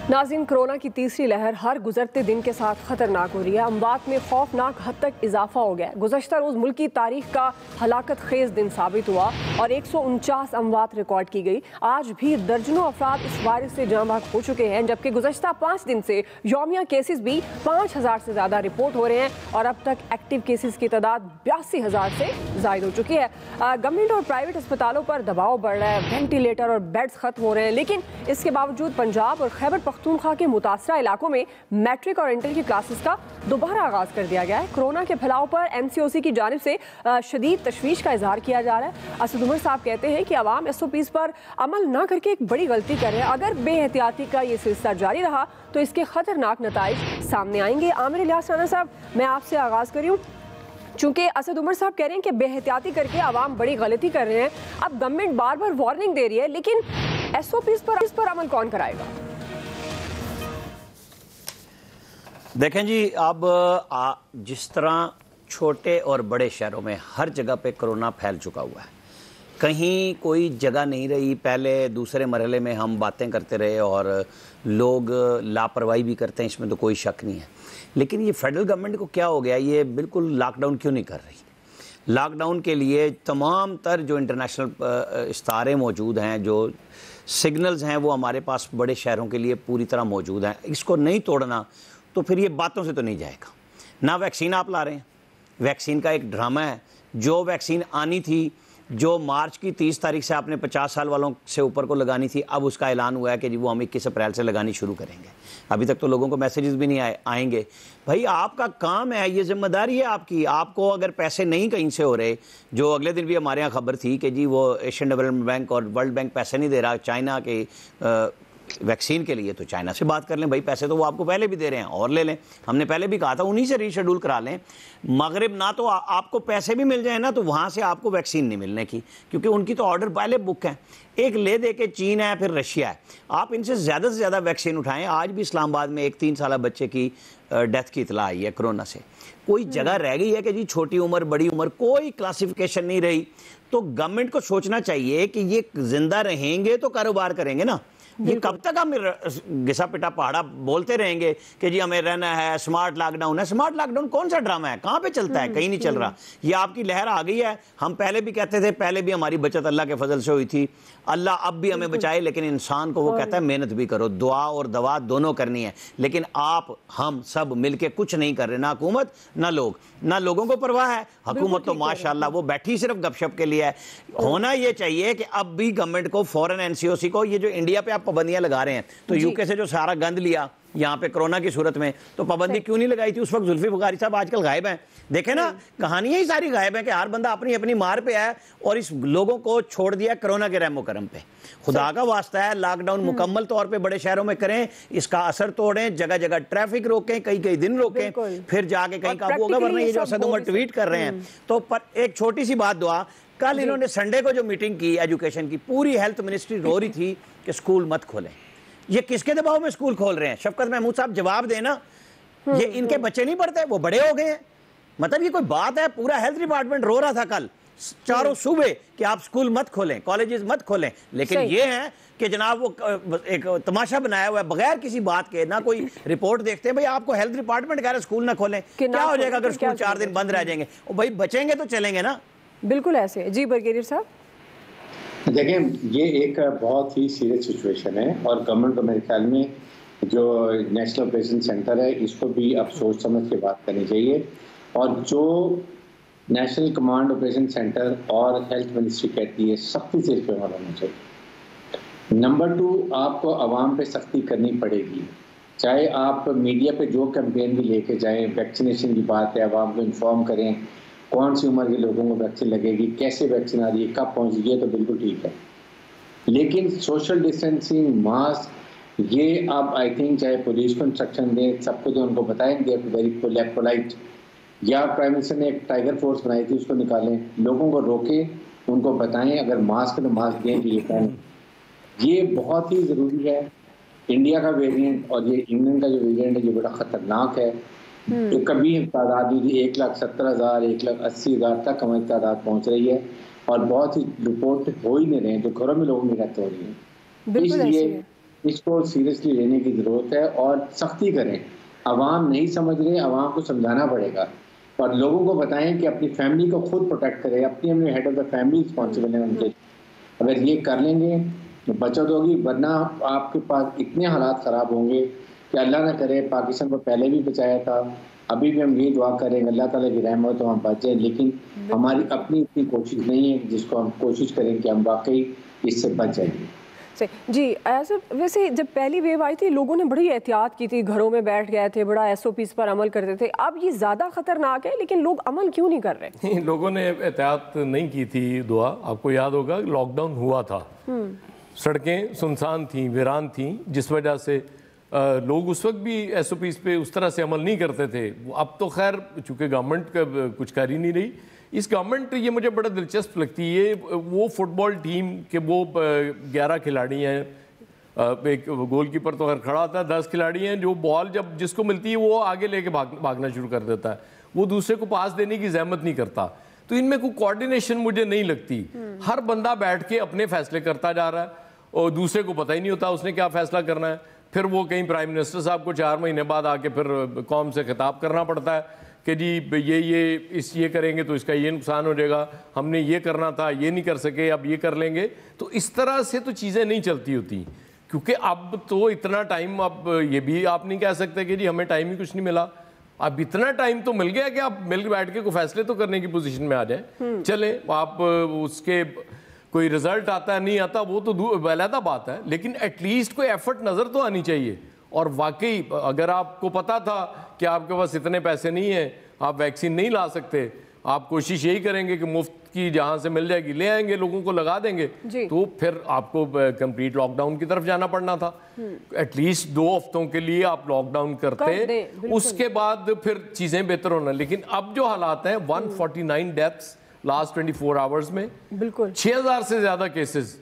ناظرین, کورونا کی تیسری لہر ہر گزرتے دن کے ساتھ خطرناک ہو رہی ہے. اموات میں خوفناک حد تک اضافہ ہو گیا ہے. گزشتہ روز ملکی تاریخ کا ہلاکت خیز دن ثابت ہوا اور 149 اموات ریکارڈ کی گئی. آج بھی درجنوں افراد اس وائرس سے جاں بحق ہو چکے ہیں, جبکہ گزشتہ 5 دن سے یومیہ کیسز بھی 5000 سے زیادہ رپورٹ ہو رہے ہیں اور اب تک ایکٹیو کیسز کی تعداد 82,000 سے زائد ہو چکی ہے. گورنمنٹ اور پرائیویٹ اسپتالوں پر دباؤ بڑھ رہا ہے, وینٹیلیٹر اور بیڈز ختم ہو رہے ہیں, لیکن اس کے باوجود پنجاب اور خیبر پختونخوا کے متاثرہ علاقوں میں میٹرک اور انٹر کی کلاسز کا دوبارہ آغاز کر دیا گیا ہے۔ کورونا کے پھیلاؤ پر MCOC کی جانب سے شدید تشویش کا اظہار کیا جا رہا ہے۔ اسد عمر صاحب کہتے ہیں کہ عوام SOPs پر عمل نہ کر کے ایک بڑی غلطی کر رہے ہیں۔ اگر بے احتیاطی کا یہ سلسلہ جاری رہا تو اس کے خطرناک نتائج سامنے آئیں گے۔ عامر الیاس رانا صاحب، میں آپ سے آغاز کر رہی ہوں، چونکہ اسد عمر صاحب کہہ رہے ہیں کہ بے احتیاطی کر کے عوام بڑی غلطی کر رہے ہیں۔ اب گورنمنٹ بار بار وارننگ دے رہی ہے، لیکن SOPs پر عمل کون کرائے گا؟ دیکھیں جی، اب جس طرح چھوٹے اور بڑے شہروں میں ہر جگہ پہ کرونا پھیل چکا ہوا ہے، کہیں کوئی جگہ نہیں رہی۔ پہلے دوسرے مرحلے میں ہم باتیں کرتے رہے اور لوگ لاپرواہی بھی کرتے ہیں، اس میں تو کوئی شک نہیں ہے، لیکن یہ فیڈرل گورنمنٹ کو کیا ہو گیا؟ یہ بالکل لاک ڈاؤن کیوں نہیں کر رہی؟ لاک ڈاؤن کے لیے تمام تر جو انٹرنیشنل استعارے موجود ہیں، جو سگنلز ہیں، وہ ہمارے پاس بڑے شہروں کے لیے پوری طرح موجود ہیں۔ اس کو نہیں توڑنا تو پھر یہ باتوں سے تو نہیں جائے گا۔ نہ ویکسین آپ لا رہے ہیں، ویکسین کا ایک ڈرامہ ہے۔ جو ویکسین آنی تھی، جو مارچ کی 30 تاریخ سے آپ نے 50 سال والوں سے اوپر کو لگانی تھی، اب اس کا اعلان ہوا ہے کہ جی وہ ہم 21 اپریل سے لگانی شروع کریں گے۔ ابھی تک تو لوگوں کو میسیجز بھی نہیں آئیں گے۔ بھائی آپ کا کام ہے، یہ ذمہ داری ہے آپ کی۔ آپ کو اگر پیسے نہیں کہیں سے ہو رہے، جو اگلے دن بھی ہمارے یہاں خبر تھی کہ جی وہ ایشین ڈیولپمنٹ بینک اور ورلڈ بینک پیسے نہیں دے رہا چائنا کے ویکسین کے لیے، تو چائنا سے بات کر لیں بھائی، پیسے تو وہ آپ کو پہلے بھی دے رہے ہیں اور لے لیں۔ ہم نے پہلے بھی کہا تھا انہی سے ری شیڈول کرا لیں۔ مغرب نہ تو آپ کو پیسے بھی مل جائیں نا، تو وہاں سے آپ کو ویکسین نہیں ملنے کی، کیونکہ ان کی تو آرڈر پہلے بک ہیں۔ ایک لے دے کے چین ہے، پھر رشیا ہے۔ آپ ان سے زیادہ ویکسین اٹھائیں۔ آج بھی اسلام آباد میں ایک 3 سالہ بچے کی ڈیتھ کی اطلاع آئی ہے کرونا سے۔ کوئی جگہ رہ گئی ہے کہ جی چھوٹی عمر بڑی عمر کوئی کلاسیفیکیشن نہیں رہی؟ تو گورنمنٹ کو سوچنا چاہیے کہ یہ زندہ رہیں گے تو کاروبار کریں گے نا۔ یہ کب تک ہم گھسا پٹا پہاڑا بولتے رہیں گے کہ جی ہمیں رہنا ہے، اسمارٹ لاک ڈاؤن ہے؟ اسمارٹ لاک ڈاؤن کون سا ڈرامہ ہے؟ کہاں پہ چلتا ہے؟ کہیں نہیں چل رہا۔ یہ آپ کی لہر آ گئی ہے۔ ہم پہلے بھی کہتے تھے، پہلے بھی ہماری بچت اللہ کے فضل سے ہوئی تھی۔ اللہ اب بھی ہمیں بچائے، لیکن انسان کو وہ کہتا ہے محنت بھی کرو، دعا اور دوا دونوں کرنی ہے۔ لیکن آپ ہم سب مل کے کچھ نہیں کر رہے، نہ حکومت نہ لوگ، نہ لوگوں کو پرواہ ہے۔ حکومت تو ماشاءاللہ وہ بیٹھی صرف گپ شپ کے لیے ہے۔ ہونا یہ چاہیے کہ اب بھی گورنمنٹ کو فوراً NCOC کو، یہ جو انڈیا پہ آپ پابندیاں لگا رہے ہیں، تو UK سے جو سارا گند لیا یہاں پہ کرونا کی صورت میں، تو پابندی کیوں نہیں لگائی تھی اس وقت؟ زلفی بخاری صاحب آج کل غائب ہیں، دیکھیں نا، کہانیاں ہی ساری غائب ہیں کہ ہر بندہ اپنی اپنی مار پہ ہے اور اس لوگوں کو چھوڑ دیا کرونا کے رحم و کرم پہ۔ خدا کا واسطہ ہے، لاک ڈاؤن مکمل طور پہ بڑے شہروں میں کریں، اس کا اثر توڑیں، جگہ جگہ ٹریفک روکیں، کئی دن روکیں، پھر جا کے کہیں قابو ہوگا۔ ورنہ یہ جو اسد عمر ٹویٹ کر رہے ہیں، تو پر ایک چھوٹی سی بات دعا، کل انہوں نے سنڈے کو جو میٹنگ کی ایجوکیشن کی، پوری ہیلتھ منسٹری رو رہی تھی کہ اسکول مت کھولیں۔ یہ کس کے دباؤ میں اسکول کھول رہے ہیں؟ شفقت محمود صاحب جواب دینا۔ یہ ان کے بچے نہیں پڑھتے، وہ بڑے ہو گئے ہیں؟ مطلب یہ کوئی بات ہے؟ پورا ہیلتھ ڈپارٹمنٹ رو رہا تھا کل، چاروں صوبے، کہ آپ اسکول مت کھولیں، کالجز مت کھولیں، لیکن یہ ہے کہ جناب وہ ایک تماشا بنایا ہوا ہے بغیر کسی بات کے، نہ کوئی رپورٹ دیکھتے ہیں۔ بھائی آپ کو ہیلتھ ڈپارٹمنٹ کہہ رہے اسکول نہ کھولیں، کیا ہو جائے گا اگر اسکول 4 دن بند رہ جائیں گے؟ بھائی بچیں گے تو چلیں گے نا۔ بالکل ایسے۔ جی برگیڈیئر صاحب، دیکھیں یہ ایک بہت ہی سیریس سچویشن ہے، اور گورنمنٹ کو میرے خیال میں جو نیشنل آپریشن سینٹر ہے اس کو بھی اب سوچ سمجھ کے بات کرنی چاہیے، اور جو نیشنل کمانڈ آپریشن سینٹر اور ہیلتھ منسٹری کہتی ہے سختی سے اس پہ عمل ہونا چاہیے۔ نمبر 2، آپ کو عوام پہ سختی کرنی پڑے گی، چاہے آپ میڈیا پہ جو کیمپین بھی لے کے جائیں، ویکسینیشن کی بات ہے، عوام کو انفارم کریں کون سی عمر کے لوگوں کو ویکسین لگے گی، کیسے ویکسین آ رہی ہے، کب پہنچ گئی ہے، تو بالکل ٹھیک ہے۔ لیکن سوشل ڈسٹینسنگ، ماسک، یہ آپ آئی تھنک چاہے پولیس کو انسٹرکشن دیں، سب کو جو ان کو بتائیں گے ویری پولائٹ، یا پرائم منسٹر نے ایک ٹائیگر فورس بنائی تھی اس کو نکالیں، لوگوں کو روکیں، ان کو بتائیں اگر ماسک تو ماسک دیں کہ یہ پہنیں۔ یہ بہت ہی ضروری ہے۔ انڈیا کا ویریئنٹ اور یہ انگلینڈ کا جو ویریئنٹ ہے یہ بڑا خطرناک ہے۔ کبھی تعداد 1,70,000 1,80,000 تک ہماری تعداد پہنچ رہی ہے، اور بہت ہی رپورٹ ہو ہی نہیں رہے ہیں جو گھروں میں لوگوں کی ڈیتھ ہو رہی ہے۔ اس لیے اس کو سیریسلی لینے کی ضرورت ہے اور سختی کریں۔ عوام نہیں سمجھ رہے، عوام کو سمجھانا پڑے گا، اور لوگوں کو بتائیں کہ اپنی فیملی کو خود پروٹیکٹ کریں، اپنی head of the family responsible ہیں ان کے۔ اگر یہ کر لیں گے تو بچت ہوگی، ورنہ آپ کے پاس اتنے حالات خراب ہوں گے کہ اللہ نہ کرے، پاکستان کو پہلے بھی بچایا تھا، ابھی بھی ہم یہ دعا کریں گے اللہ تعالیٰ کی رحمت تو ہم بچ جائیں، لیکن ہماری اپنی اتنی کوشش نہیں ہے جس کو ہم کوشش کریں کہ ہم واقعی اس سے بچ جائیں گے۔ جی ایسا ویسے جب پہلی ویو آئی تھی لوگوں نے بڑی احتیاط کی تھی، گھروں میں بیٹھ گئے تھے، بڑا ایس او پیز پر عمل کرتے تھے، اب یہ زیادہ خطرناک ہے لیکن لوگ عمل کیوں نہیں کر رہے؟ لوگوں نے احتیاط نہیں کی تھی دعا. آپ کو یاد ہوگا لاک ڈاؤن ہوا تھا، سڑکیں سنسان تھیں، ویران تھیں، جس وجہ سے لوگ اس وقت بھی ایس او پیز پہ اس طرح سے عمل نہیں کرتے تھے. اب تو خیر چونکہ گورنمنٹ کا کچھ کر ہی نہیں رہی. اس گورنمنٹ یہ مجھے بڑا دلچسپ لگتی ہے، وہ فٹ بال ٹیم کے وہ 11 کھلاڑی ہیں، ایک گول کیپر تو کھڑا ہوتا ہے، 10 کھلاڑی ہیں جو بال جب جس کو ملتی ہے وہ آگے لے کے بھاگنا شروع کر دیتا ہے، وہ دوسرے کو پاس دینے کی زحمت نہیں کرتا. تو ان میں کوئی کوارڈینیشن مجھے نہیں لگتی. ہر بندہ بیٹھ کے اپنے فیصلے کرتا جا رہا ہے اور دوسرے کو پتہ ہی نہیں ہوتا اس نے کیا فیصلہ کرنا ہے. پھر وہ کہیں پرائم منسٹر صاحب کو 4 مہینے بعد آ کے پھر قوم سے خطاب کرنا پڑتا ہے کہ جی یہ کریں گے تو اس کا یہ نقصان ہو جائے گا، ہم نے یہ کرنا تھا، یہ نہیں کر سکے، اب یہ کر لیں گے. تو اس طرح سے تو چیزیں نہیں چلتی ہوتی، کیونکہ اب تو اتنا ٹائم، اب یہ بھی آپ نہیں کہہ سکتے کہ جی ہمیں ٹائم ہی کچھ نہیں ملا. اب اتنا ٹائم تو مل گیا کہ آپ مل کے بیٹھ کے کوئی فیصلے تو کرنے کی پوزیشن میں آ جائیں. چلیں آپ اس کے کوئی رزلٹ آتا ہے نہیں آتا وہ تو علیحدہ بات ہے، لیکن ایٹ لیسٹ کوئی ایفرٹ نظر تو آنی چاہیے. اور واقعی اگر آپ کو پتا تھا کہ آپ کے پاس اتنے پیسے نہیں ہیں، آپ ویکسین نہیں لا سکتے، آپ کوشش یہی کریں گے کہ مفت کی جہاں سے مل جائے گی لے آئیں گے، لوگوں کو لگا دیں گے، تو پھر آپ کو کمپلیٹ لاک ڈاؤن کی طرف جانا پڑنا تھا. ایٹ لیسٹ 2 ہفتوں کے لیے آپ لاک ڈاؤن کرتے، اس کے بعد پھر چیزیں بہتر ہونا. لیکن اب جو حالات ہیں 149 ڈیتھس لاسٹ 24 آورز میں، 6000 سے زیادہ کیسز.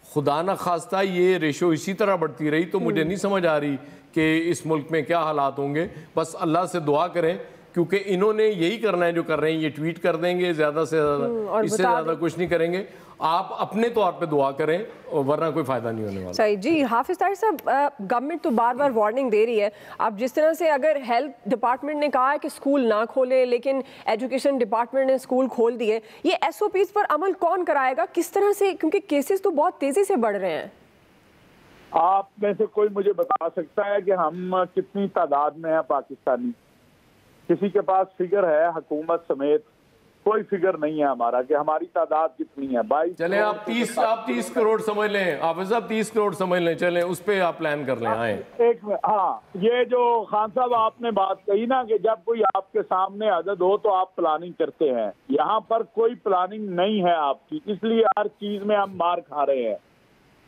خدا نہ خواستہ یہ ریشو اسی طرح بڑھتی رہی تو مجھے نہیں سمجھ آ رہی کہ اس ملک میں کیا حالات ہوں گے. بس اللہ سے دعا کریں، کیونکہ انہوں نے یہی کرنا ہے جو کر رہے ہیں، یہ ٹویٹ کر دیں گے زیادہ سے زیادہ، اس سے زیادہ کچھ نہیں کریں گے. آپ اپنے طور پہ دعا کریں ورنہ کوئی فائدہ نہیں ہونے والا. صحیح. جی حافظ طاہر صاحب، گورنمنٹ تو بار بار وارننگ دے رہی ہے. اب جس طرح سے اگر ہیلتھ ڈپارٹمنٹ نے کہا ہے کہ اسکول نہ کھولے لیکن ایجوکیشن ڈپارٹمنٹ نے اسکول کھول دیے، یہ ایس او پیز پر عمل کون کرائے گا، کس طرح سے، کیونکہ کیسز تو بہت تیزی سے بڑھ رہے ہیں؟ آپ میں سے کوئی مجھے بتا سکتا ہے کہ ہم کتنی تعداد میں ہیں پاکستانی؟ کسی کے پاس فگر ہے؟ حکومت سمیت کوئی فگر نہیں ہے ہمارا کہ ہماری تعداد کتنی ہے. 22 چلیں آپ 30 کروڑ سمجھ لیں، حافظ صاحب 30 کروڑ سمجھ لیں، چلیں اس پہ آپ پلان کر لیں. آئیں ایک منٹ. ہاں، یہ جو خان صاحب آپ نے بات کہی نا کہ جب کوئی آپ کے سامنے عدد ہو تو آپ پلاننگ کرتے ہیں، یہاں پر کوئی پلاننگ نہیں ہے آپ کی، اس لیے ہر چیز میں ہم مار کھا رہے ہیں.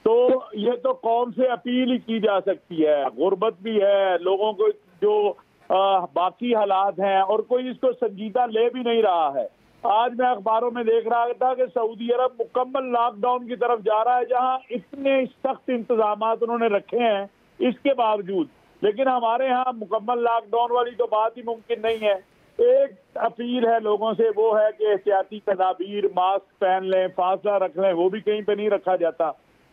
تو یہ تو قوم سے اپیل ہی کی جا سکتی ہے. غربت بھی ہے، لوگوں کو جو باقی حالات ہیں، اور کوئی اس کو سنجیدہ لے بھی نہیں رہا ہے. آج میں اخباروں میں دیکھ رہا تھا کہ سعودی عرب مکمل لاک ڈاؤن کی طرف جا رہا ہے، جہاں اتنے سخت انتظامات انہوں نے رکھے ہیں اس کے باوجود. لیکن ہمارے ہاں مکمل لاک ڈاؤن والی تو بات ہی ممکن نہیں ہے. ایک اپیل ہے لوگوں سے، وہ ہے کہ احتیاطی تدابیر، ماسک پہن لیں، فاصلہ رکھ لیں، وہ بھی کہیں پہ نہیں رکھا جاتا.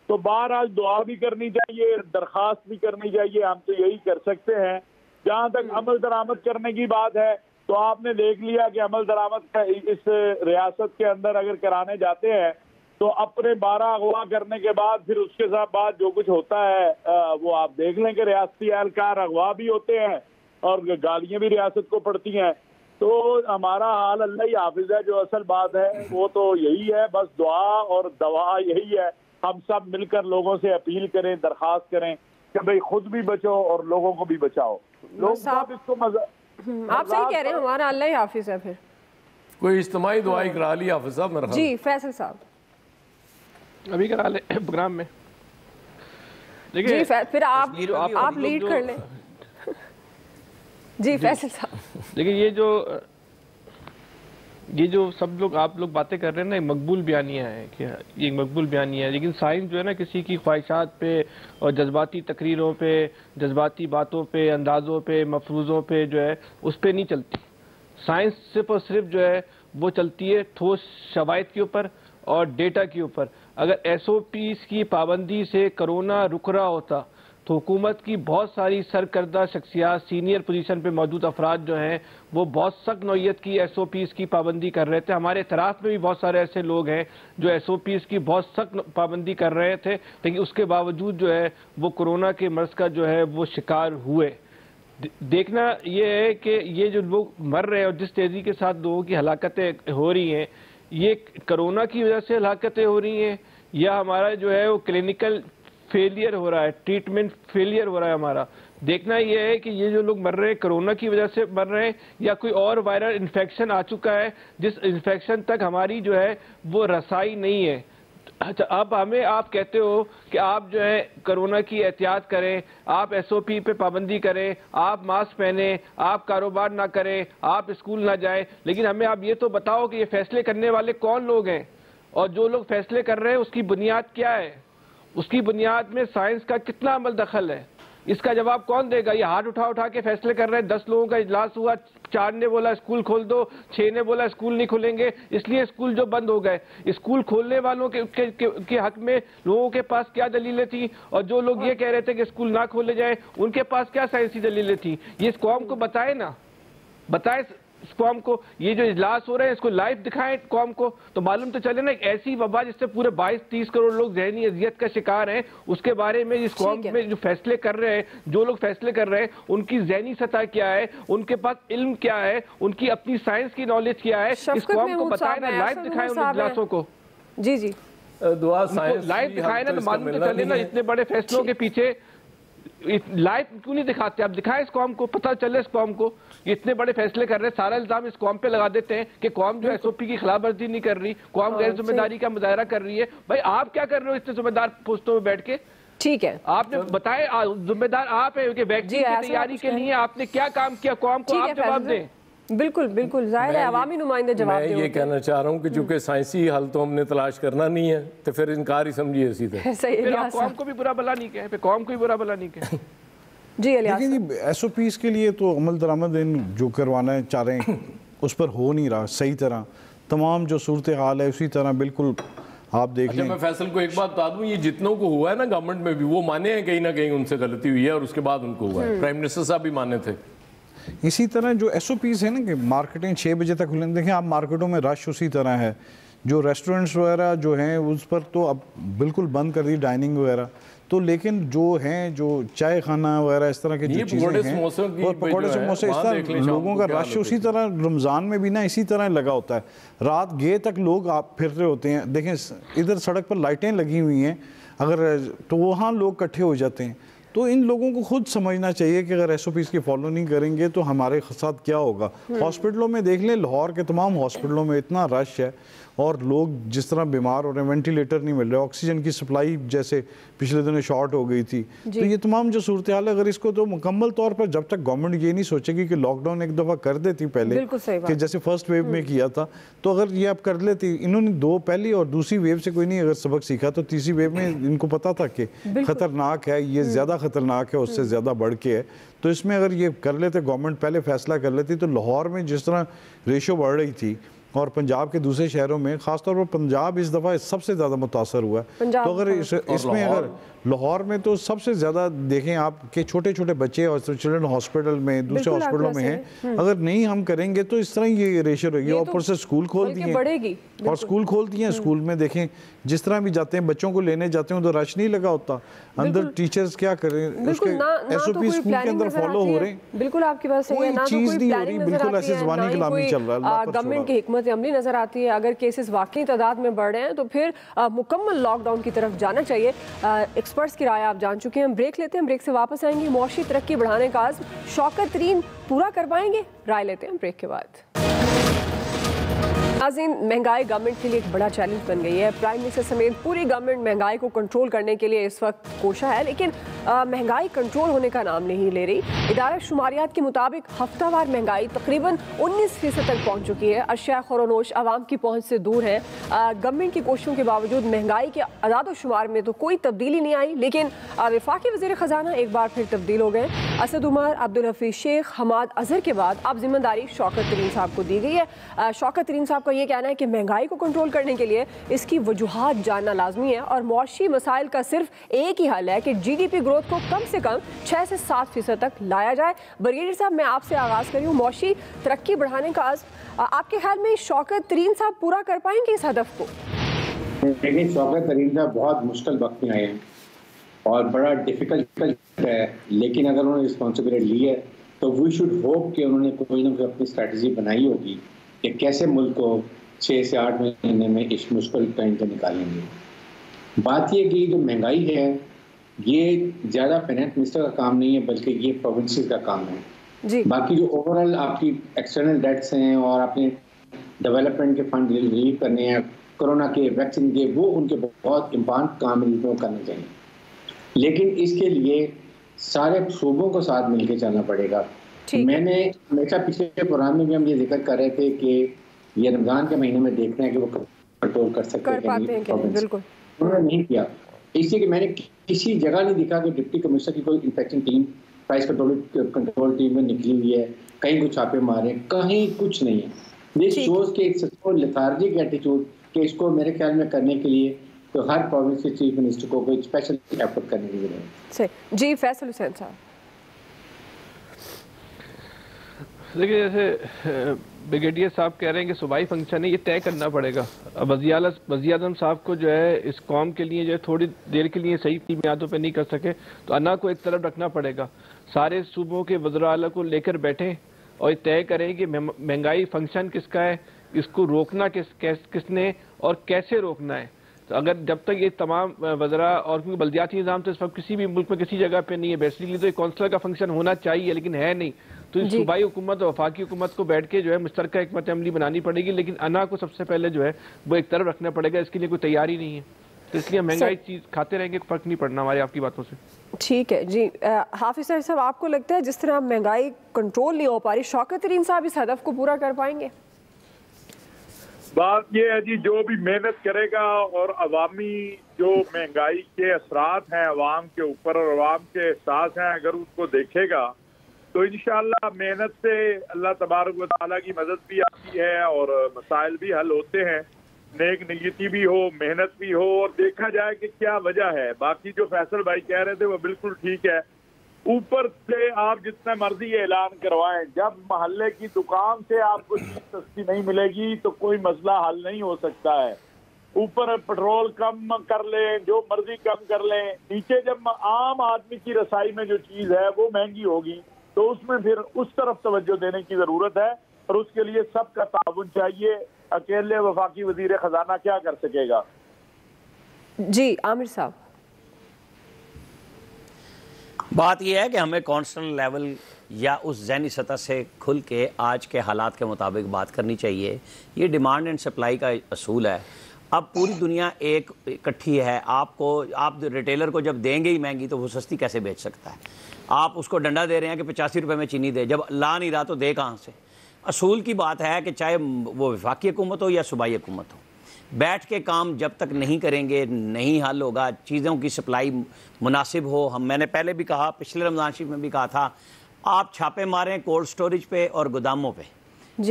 تو بہرحال دعا بھی کرنی چاہیے، درخواست بھی کرنی چاہیے. ہم تو یہی کر سکتے ہیں. جہاں تک عمل درآمد کرنے کی بات ہے تو آپ نے دیکھ لیا کہ عمل درآمد اس ریاست کے اندر اگر کرانے جاتے ہیں تو اپنے 12 اغوا کرنے کے بعد پھر اس کے ساتھ بعد جو کچھ ہوتا ہے وہ آپ دیکھ لیں کہ ریاستی اہلکار اغوا بھی ہوتے ہیں اور گالیاں بھی ریاست کو پڑتی ہیں. تو ہمارا حال اللہ ہی حافظ ہے. جو اصل بات ہے وہ تو یہی ہے، بس دعا اور دوا یہی ہے. ہم سب مل کر لوگوں سے اپیل کریں، درخواست کریں کہ بھئی خود بھی بچو اور لوگوں کو بھی بچاؤ. لوگ صاحب اس کو آپ صحیح کہہ رہے ہیں، ہمارا اللہ ہی حافظ ہے. پھر کوئی اجتماعی دعائی کرا لی حافظ صاحب میرا خیال. جی فیصل صاحب ابھی کرا لیں پروگرام میں. جی پھر آپ لیڈ کر لیں. جی فیصل صاحب دیکھیں یہ جو سب لوگ آپ لوگ باتیں کر رہے ہیں نا، مقبول بیانیہ ہے کہ یہ مقبول بیانیہ ہے، لیکن سائنس جو ہے نا کسی کی خواہشات پہ اور جذباتی تقریروں پہ، جذباتی باتوں پہ، اندازوں پہ، مفروضوں پہ جو ہے اس پہ نہیں چلتی. سائنس صرف اور صرف جو ہے وہ چلتی ہے ٹھوس شواہد کے اوپر اور ڈیٹا کے اوپر. اگر ایس او پیز کی پابندی سے کرونا رک رہا ہوتا تو حکومت کی بہت ساری سرکردہ شخصیات، سینئر پوزیشن پہ موجود افراد جو ہیں وہ بہت سخت نوعیت کی ایس او پیز کی پابندی کر رہے تھے. ہمارے اطراف میں بھی بہت سارے ایسے لوگ ہیں جو ایس او پیز کی بہت سخت پابندی کر رہے تھے، لیکن اس کے باوجود جو ہے وہ کورونا کے مرض کا جو ہے وہ شکار ہوئے. دیکھنا یہ ہے کہ یہ جو لوگ مر رہے ہیں اور جس تیزی کے ساتھ لوگوں کی ہلاکتیں ہو رہی ہیں، یہ کرونا کی وجہ سے ہلاکتیں ہو رہی ہیں یا ہمارا جو ہے وہ کلینکل فیلئر ہو رہا ہے, ٹریٹمنٹ فیلئر ہو رہا ہے ہمارا. دیکھنا یہ ہے کہ یہ جو لوگ مر رہے ہیں کرونا کی وجہ سے مر رہے ہیں یا کوئی اور وائرل انفیکشن آ چکا ہے جس انفیکشن تک ہماری جو ہے وہ رسائی نہیں ہے. اچھا, اب ہمیں آپ کہتے ہو کہ آپ جو ہے کرونا کی احتیاط کریں, آپ ایس او پی پہ پابندی کریں, آپ ماسک پہنیں, آپ کاروبار نہ کریں, آپ اسکول نہ جائیں, لیکن ہمیں آپ یہ تو بتاؤ کہ یہ فیصلے کرنے والے کون لوگ ہیں, اور جو لوگ فیصلے کر رہے ہیں اس کی بنیاد کیا ہے, اس کی بنیاد میں سائنس کا کتنا عمل دخل ہے, اس کا جواب کون دے گا؟ یہ ہاتھ اٹھا کے فیصلے کر رہے ہیں. 10 لوگوں کا اجلاس ہوا, 4 نے بولا اسکول کھول دو, 6 نے بولا اسکول نہیں کھلیں گے, اس لیے اسکول جو بند ہو گئے. اسکول کھولنے والوں کے حق میں لوگوں کے پاس کیا دلیلیں تھیں, اور جو لوگ یہ کہہ رہے تھے کہ اسکول نہ کھولے جائیں ان کے پاس کیا سائنسی دلیلیں تھیں؟ یہ اس قوم کو بتائے نا, بتائے اس قوم کو. یہ جو اجلاس ہو رہے ہیں اس کو لائیو دکھائیں قوم کو, تو معلوم تو چلے نا. ایک ایسی وبا جس سے پورے 22-30 کروڑ لوگ ذہنی اذیت کا شکار ہیں, اس کے بارے میں اس قوم میں جو فیصلے کر رہے ہیں, جو لوگ فیصلے کر رہے ہیں ان کی ذہنی سطح کیا ہے, ان کے پاس علم کیا ہے, ان کی اپنی سائنس کی نالج کیا ہے, اس قوم کو بتائیں نا, لائیو دکھائیں ان اجلاسوں کو. جی جی دعا سائنس لائیو دکھائیں نا, تو معلوم تو چلے نا اتنے بڑے فیصلوں کے پیچھے لائیو کیوں نہیں دکھاتے. آپ دکھائیں اس قوم کو, پتہ چلے اس قوم کو اتنے بڑے فیصلے کر رہے ہیں. سارا الزام اس قوم پہ لگا دیتے ہیں کہ قوم جو ایس او پی کی خلاف ورزی نہیں کر رہی, قوم غیر ذمہ داری کا مظاہرہ کر رہی ہے. بھائی آپ کیا کر رہے ہو اتنے ذمہ دار پوسٹوں میں بیٹھ کے؟ ٹھیک ہے, آپ نے بتائے ذمہ دار آپ ہیں کہ ویکسین کی تیاری کے لیے آپ نے کیا کام کیا, قوم کو آپ جواب دیں. بالکل بالکل ظاہر ہے عوامی نمائندے جواب دیں. میں یہ کہنا چاہ رہا ہوں کہ چونکہ سائنسی حل تو ہم نے تلاش کرنا نہیں ہے تو پھر انکار ہی سمجھیے سیدھے. پھر آپ قوم کو بھی برا بلا نہیں کہیں, پھر قوم کو بھی برا بلا نہیں کہیں. جی لیکن ایس او پیز کے لیے تو عمل درآمد جو کروانا چاہ رہے ہیں اس پر ہو نہیں رہا صحیح طرح. تمام جو صورتحال ہے اسی طرح بالکل آپ دیکھ لیں. میں فیصل کو ایک بات بتا دوں, یہ جتنوں کو ہوا ہے نا گورنمنٹ میں بھی, وہ مانے ہیں کہیں نہ کہیں ان سے غلطی ہوئی ہے اور اس کے بعد ان کو ہوا ہے. پرائم منسٹر صاحب بھی مانے تھے. اسی طرح جو ایس او پیز ہیں نا کہ مارکیٹیں 6 بجے تک کھلیں, دیکھیں آپ مارکیٹوں میں رش اسی طرح ہے. جو ریسٹورنٹس وغیرہ جو ہیں اس پر تو اب بالکل بند کر دی ڈائننگ وغیرہ, تو لیکن جو ہیں جو چائے خانہ وغیرہ اس طرح کے جو چیزیں ہیں اور پکوڑے سموسے اس طرح لوگوں کا رش اسی طرح رمضان میں بھی نا اسی طرح لگا ہوتا ہے. رات گئے تک لوگ آپ پھر رہے ہوتے ہیں. دیکھیں ادھر سڑک پر لائٹیں لگی ہوئی ہیں اگر, تو وہاں لوگ اکٹھے ہو جاتے ہیں. تو ان لوگوں کو خود سمجھنا چاہیے کہ اگر ایس او پیز کی فالو نہیں کریں گے تو ہمارے ساتھ کیا ہوگا. ہاسپٹلوں میں دیکھ لیں, لاہور کے تمام ہاسپٹلوں میں اتنا رش ہے اور لوگ جس طرح بیمار ہو رہے ہیں, وینٹیلیٹر نہیں مل رہے, آکسیجن کی سپلائی جیسے پچھلے دنوں شارٹ ہو گئی تھی. تو یہ تمام جو صورتحال ہے, اگر اس کو تو مکمل طور پر جب تک گورنمنٹ یہ نہیں سوچے گی کہ لاک ڈاؤن ایک دفعہ کر دیتی پہلے کہ جیسے فرسٹ ویو میں کیا تھا, تو اگر یہ اب کر لیتی, انہوں نے 2 پہلی اور دوسری ویو سے کوئی نہیں اگر سبق سیکھا, تو تیسری ویو میں ان کو پتا تھا کہ خطرناک ہے, یہ زیادہ خطرناک ہے, اس سے زیادہ بڑھ کے ہے. تو اس میں اگر یہ کر لیتے گورنمنٹ پہلے فیصلہ کر لیتی, تو لاہور میں جس طرح ریشو بڑھ رہی تھی اور پنجاب کے دوسرے شہروں میں, خاص طور پر پنجاب اس دفعہ سب سے زیادہ متاثر ہوا ہے. تو اگر اس میں اگر لاہور میں تو سب سے زیادہ دیکھیں آپ کہ چھوٹے چھوٹے بچے اور چلڈرن ہاسپٹل میں دوسرے ہاسپٹلوں میں ہیں, اگر نہیں ہم کریں گے تو اس طرح یہ ریشو رہے گی. اوپر سے اسکول کھول دیے اور اسکول کھول دیے, اسکول میں دیکھیں جس طرح بھی جاتے ہیں بچوں کو لینے جاتے ہیں تو رش نہیں لگا ہوتا اندر. ٹیچرز کیا کریں, اس کے ایس او پی اسکول کے اندر فالو ہو رہے ہیں. بالکل آپ کی بات صحیح ہے, نہ چیز نہیں ہو رہی, بالکل ایسے زبانی کلامی چل رہا ہے. گورنمنٹ کی حکمت عملی نظر آتی ہے. اگر کیسز واقعی تعداد میں بڑھ رہے ہیں تو پھر مکمل لاک ڈاؤن کی طرف جانا چاہیے. ایکسپرٹس کی رائے آپ جان چکے ہیں. ہم بریک لیتے ہیں, بریک سے واپس آئیں گے. معاشی ترقی بڑھانے کا عزم شوکت ترین پورا کر پائیں گے؟ رائے لیتے ہیں بریک کے بعد. ناظرین, مہنگائی گورنمنٹ کے لیے ایک بڑا چیلنج بن گئی ہے. پرائم منسٹر سمیت پوری گورنمنٹ مہنگائی کو کنٹرول کرنے کے لیے اس وقت کوشاں ہے, لیکن مہنگائی کنٹرول ہونے کا نام نہیں لے رہی. ادارہ شماریات کے مطابق ہفتہ وار مہنگائی تقریباً 19% تک پہنچ چکی ہے. اشیاء خورونوش عوام کی پہنچ سے دور ہیں. گورنمنٹ کی کوششوں کے باوجود مہنگائی کے اعداد و شمار میں تو کوئی تبدیلی نہیں آئی, لیکن وفاقی وزیر خزانہ ایک بار پھر تبدیل ہو گئے. اسد عمر, عبدالحفیظ شیخ, حماد اظہر کے بعد اب ذمہ داری شوکت ترین صاحب کو دی گئی ہے. شوکت ترین صاحب کا یہ کہنا ہے کہ مہنگائی کو کنٹرول کرنے کے لیے اس کی وجوہات جاننا لازمی ہے اور معاشی مسائل کا صرف ایک ہی حل ہے کہ جی ڈی پی گروتھ کو کم سے کم 6 سے 7% تک لایا جائے. بریگیڈیئر صاحب, میں آپ سے آغاز کری ہوں. معاشی ترقی بڑھانے کا عزم آپ کے خیال میں شوکت ترین صاحب پورا کر پائیں گے اس ہدف کو؟ لیکن شوکت ترین صاحب بہت مشکل وقت میں آئے ہیں اور بڑا ڈیفیکلٹ ہے, لیکن اگر انہوں نے رسپانسبلٹی لی ہے تو وی شوڈ ہوپ کہ انہوں نے کوئی نہ کوئی اپنی اسٹریٹجی بنائی ہوگی کہ کیسے ملک کو 6 سے 8 مہینے میں اس مشکل ٹائم سے نکالیں گے. بات یہ کہ جو مہنگائی ہے یہ زیادہ فائنانس منسٹر کا کام نہیں ہے بلکہ یہ پروونسز کا کام ہے جی. باقی جو اوور آل آپ کی ایکسٹرنل ڈیٹس ہیں اور اپنے ڈیولپمنٹ کے فنڈ ریلیو کرنے ہیں, کرونا کے, ویکسین کے, وہ ان کے بہت امپورٹنٹ کام کرنے چاہیے, لیکن اس کے لیے سارے صوبوں کو ساتھ مل کے چلنا پڑے گا. میں نے ہمیشہ پچھلے پروگرام میں بھی ہم یہ ذکر کر رہے تھے کہ یہ رمضان کے مہینے میں دیکھنا ہے کہ وہ کنٹرول کر سکتے ہیں کہ نہیں. بالکل انہوں نے نہیں کیا, اس لیے کہ میں نے کسی جگہ نہیں دیکھا کہ ڈپٹی کمشنر کی کوئی infection team, price control team میں نکلی ہوئی ہے, کہیں کچھ چھاپے مارے, کہیں کچھ نہیں ہے. دس شوز کے لیتھارجک ایٹیٹیوڈ کہ اس کو میرے خیال میں کرنے کے لیے تو ہر پروونس کے چیف منسٹر کو کوئی اسپیشل ایفرٹ کرنے کی ضرورت ہے. جی فیصل حسین صاحب. دیکھیے جیسے بریگیڈیئر صاحب کہہ رہے ہیں کہ صوبائی فنکشن ہے, یہ طے کرنا پڑے گا. اب وزیر اعظم صاحب کو جو ہے اس قوم کے لیے جو ہے تھوڑی دیر کے لیے صحیح بنیادوں پہ نہیں کر سکے تو انا کو ایک طرف رکھنا پڑے گا. سارے صوبوں کے وزراء اعلیٰ کو لے کر بیٹھیں اور یہ طے کریں کہ مہنگائی فنکشن کس کا ہے, اس کو روکنا کس نے اور کیسے روکنا ہے. تو اگر جب تک یہ تمام وزراء اور کیونکہ بلدیاتی نظام تو اس وقت کسی بھی ملک میں کسی جگہ پہ نہیں ہے, بیسیکلی تو یہ کونسلر کا فنکشن ہونا چاہیے لیکن ہے نہیں, تو اس صوبائی حکومت اور وفاقی حکومت کو بیٹھ کے جو ہے مشترکہ حکمت عملی بنانی پڑے گی, لیکن انا کو سب سے پہلے جو ہے وہ ایک طرف رکھنا پڑے گا. اس کے لیے کوئی تیاری نہیں ہے, تو اس لیے مہنگائی چیز کھاتے رہیں گے, فرق نہیں پڑنا ہماری آپ کی باتوں سے. ٹھیک ہے جی. حافظ صاحب آپ کو لگتا ہے جس طرح مہنگائی کنٹرول نہیں ہو پا رہی, شوکت ترین صاحب اس ہدف کو پورا کر پائیں گے؟ بات یہ ہے جی, جو بھی محنت کرے گا اور عوامی جو مہنگائی کے اثرات ہیں عوام کے اوپر اور عوام کے احساس ہیں, اگر اس کو دیکھے گا تو انشاءاللہ محنت سے اللہ تبارک و تعالیٰ کی مدد بھی آتی ہے اور مسائل بھی حل ہوتے ہیں. نیک نیتی بھی ہو, محنت بھی ہو, اور دیکھا جائے کہ کیا وجہ ہے. باقی جو فیصل بھائی کہہ رہے تھے وہ بالکل ٹھیک ہے. اوپر سے آپ جتنا مرضی اعلان کروائیں, جب محلے کی دکان سے آپ کو چیز سستی نہیں ملے گی تو کوئی مسئلہ حل نہیں ہو سکتا ہے. اوپر پٹرول کم کر لیں, جو مرضی کم کر لیں, نیچے جب عام آدمی کی رسائی میں جو چیز ہے وہ مہنگی ہوگی تو اس میں پھر اس طرف توجہ دینے کی ضرورت ہے, اور اس کے لیے سب کا تعاون چاہیے. اکیلے وفاقی وزیر خزانہ کیا کر سکے گا؟ جی عامر صاحب. بات یہ ہے کہ ہمیں کانسٹنٹ لیول یا اس ذہنی سطح سے کھل کے آج کے حالات کے مطابق بات کرنی چاہیے. یہ ڈیمانڈ اینڈ سپلائی کا اصول ہے. اب پوری دنیا ایک اکٹھی ہے, آپ ریٹیلر کو جب دیں گے ہی مہنگی تو وہ سستی کیسے بیچ سکتا ہے؟ آپ اس کو ڈنڈا دے رہے ہیں کہ 85 روپے میں چینی دے, جب لا نہیں رہا تو دے کہاں سے؟ اصول کی بات ہے کہ چاہے وہ وفاقی حکومت ہو یا صوبائی حکومت ہو, بیٹھ کے کام جب تک نہیں کریں گے نہیں حل ہوگا. چیزوں کی سپلائی مناسب ہو. میں نے پہلے بھی کہا, پچھلے رمضان شریف میں بھی کہا تھا, آپ چھاپے ماریں کولڈ سٹوریج پہ اور گوداموں پہ,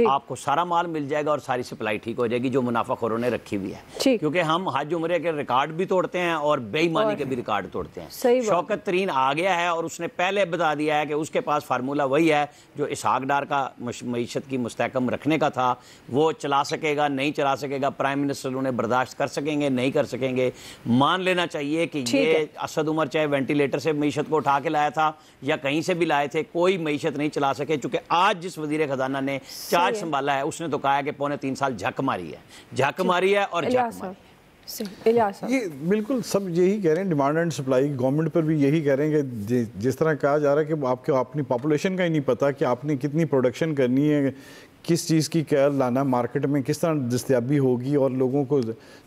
آپ کو سارا مال مل جائے گا اور ساری سپلائی ٹھیک ہو جائے گی جو منافع خوروں نے رکھی ہوئی ہے. کیونکہ ہم حج عمرے کے ریکارڈ بھی توڑتے ہیں اور بے ایمانی کے بھی ریکارڈ توڑتے ہیں. شوکت ترین آ گیا ہے اور اس نے پہلے بتا دیا ہے کہ اس کے پاس فارمولا وہی ہے جو اسحاق ڈار کا معیشت کی مستحکم رکھنے کا تھا, وہ چلا سکے گا نہیں چلا سکے گا. پرائم منسٹر انہیں برداشت کر سکیں گے نہیں کر سکیں گے. مان لینا چاہیے کہ یہ اسد عمر چاہے وینٹیلیٹر سے معیشت کو اٹھا کے لایا تھا یا کہیں سے بھی لائے تھے, کوئی معیشت نہیں چلا سکے. چونکہ آج جس وزیر خزانہ نے چارج سنبھالا ہے اس نے تو کہا ہے کہ 3.25 سال جھک ماری ہے اور جھک ماری. یہ بالکل سب یہی کہہ رہے ہیں, ڈیمانڈ اینڈ سپلائی. گورنمنٹ پر بھی یہی کہہ رہے ہیں کہ جس طرح کہا جا رہا ہے کہ آپ کو اپنی پاپولیشن کا ہی نہیں پتا کہ آپ نے کتنی پروڈکشن کرنی ہے, کس چیز کی کیا لانا مارکیٹ میں, کس طرح دستیابی ہوگی. اور لوگوں کو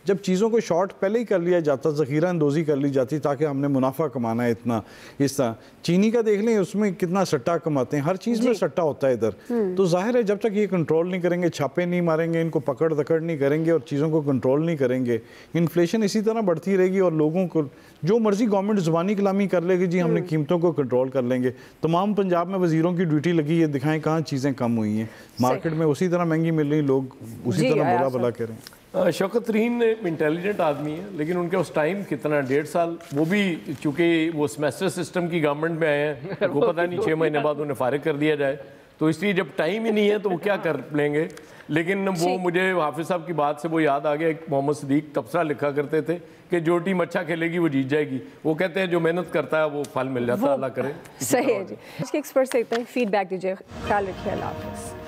جب چیزوں کو شارٹ پہلے ہی کر لیا جاتا, ذخیرہ اندوزی کر لی جاتی تاکہ ہم نے منافع کمانا ہے اتنا. اس طرح چینی کا دیکھ لیں, اس میں کتنا سٹا کماتے ہیں, ہر چیز میں سٹا ہوتا ہے ادھر. تو ظاہر ہے جب تک یہ کنٹرول نہیں کریں گے, چھاپے نہیں ماریں گے, ان کو پکڑ دکڑ نہیں کریں گے اور چیزوں کو کنٹرول نہیں کریں گے, انفلیشن اسی طرح بڑھتی رہے گی اور لوگوں کو جو مرضی گورنمنٹ زبانی کلامی کر لے گی, جی ہم نے قیمتوں کو کنٹرول کر لیں گے. تمام پنجاب میں وزیروں کی ڈیوٹی لگی ہے, دکھائیں کہاں چیزیں کم ہوئی ہیں. مارکیٹ میں اسی طرح مہنگی مل رہی, لوگ اسی طرح بلا بلا کر رہے ہیں. شوکت ترین انٹیلیجنٹ آدمی ہے, لیکن ان کے اس ٹائم کتنا 1.5 سال, وہ بھی چونکہ وہ سیمیسٹر سسٹم کی گورنمنٹ میں آئے ہیں, وہ پتہ نہیں 6 مہینے بعد انہیں فارغ کر دیا جائے, تو اس لیے جب ٹائم ہی نہیں ہے تو وہ کیا کر لیں گے. لیکن وہ مجھے حافظ صاحب کی بات سے وہ یاد آ گیا, ایک محمد صدیق تبصرہ لکھا کرتے تھے کہ جو ٹیم اچھا کھیلے گی وہ جیت جائے گی. وہ کہتے ہیں جو محنت کرتا ہے وہ پھل مل جاتا ہے, اللہ کرے. صحیح ہے جی. اس کے ایکسپرٹ سے اتنا ہی فیڈ بیک دیجیے. خیال رکھیے, اللہ حافظ.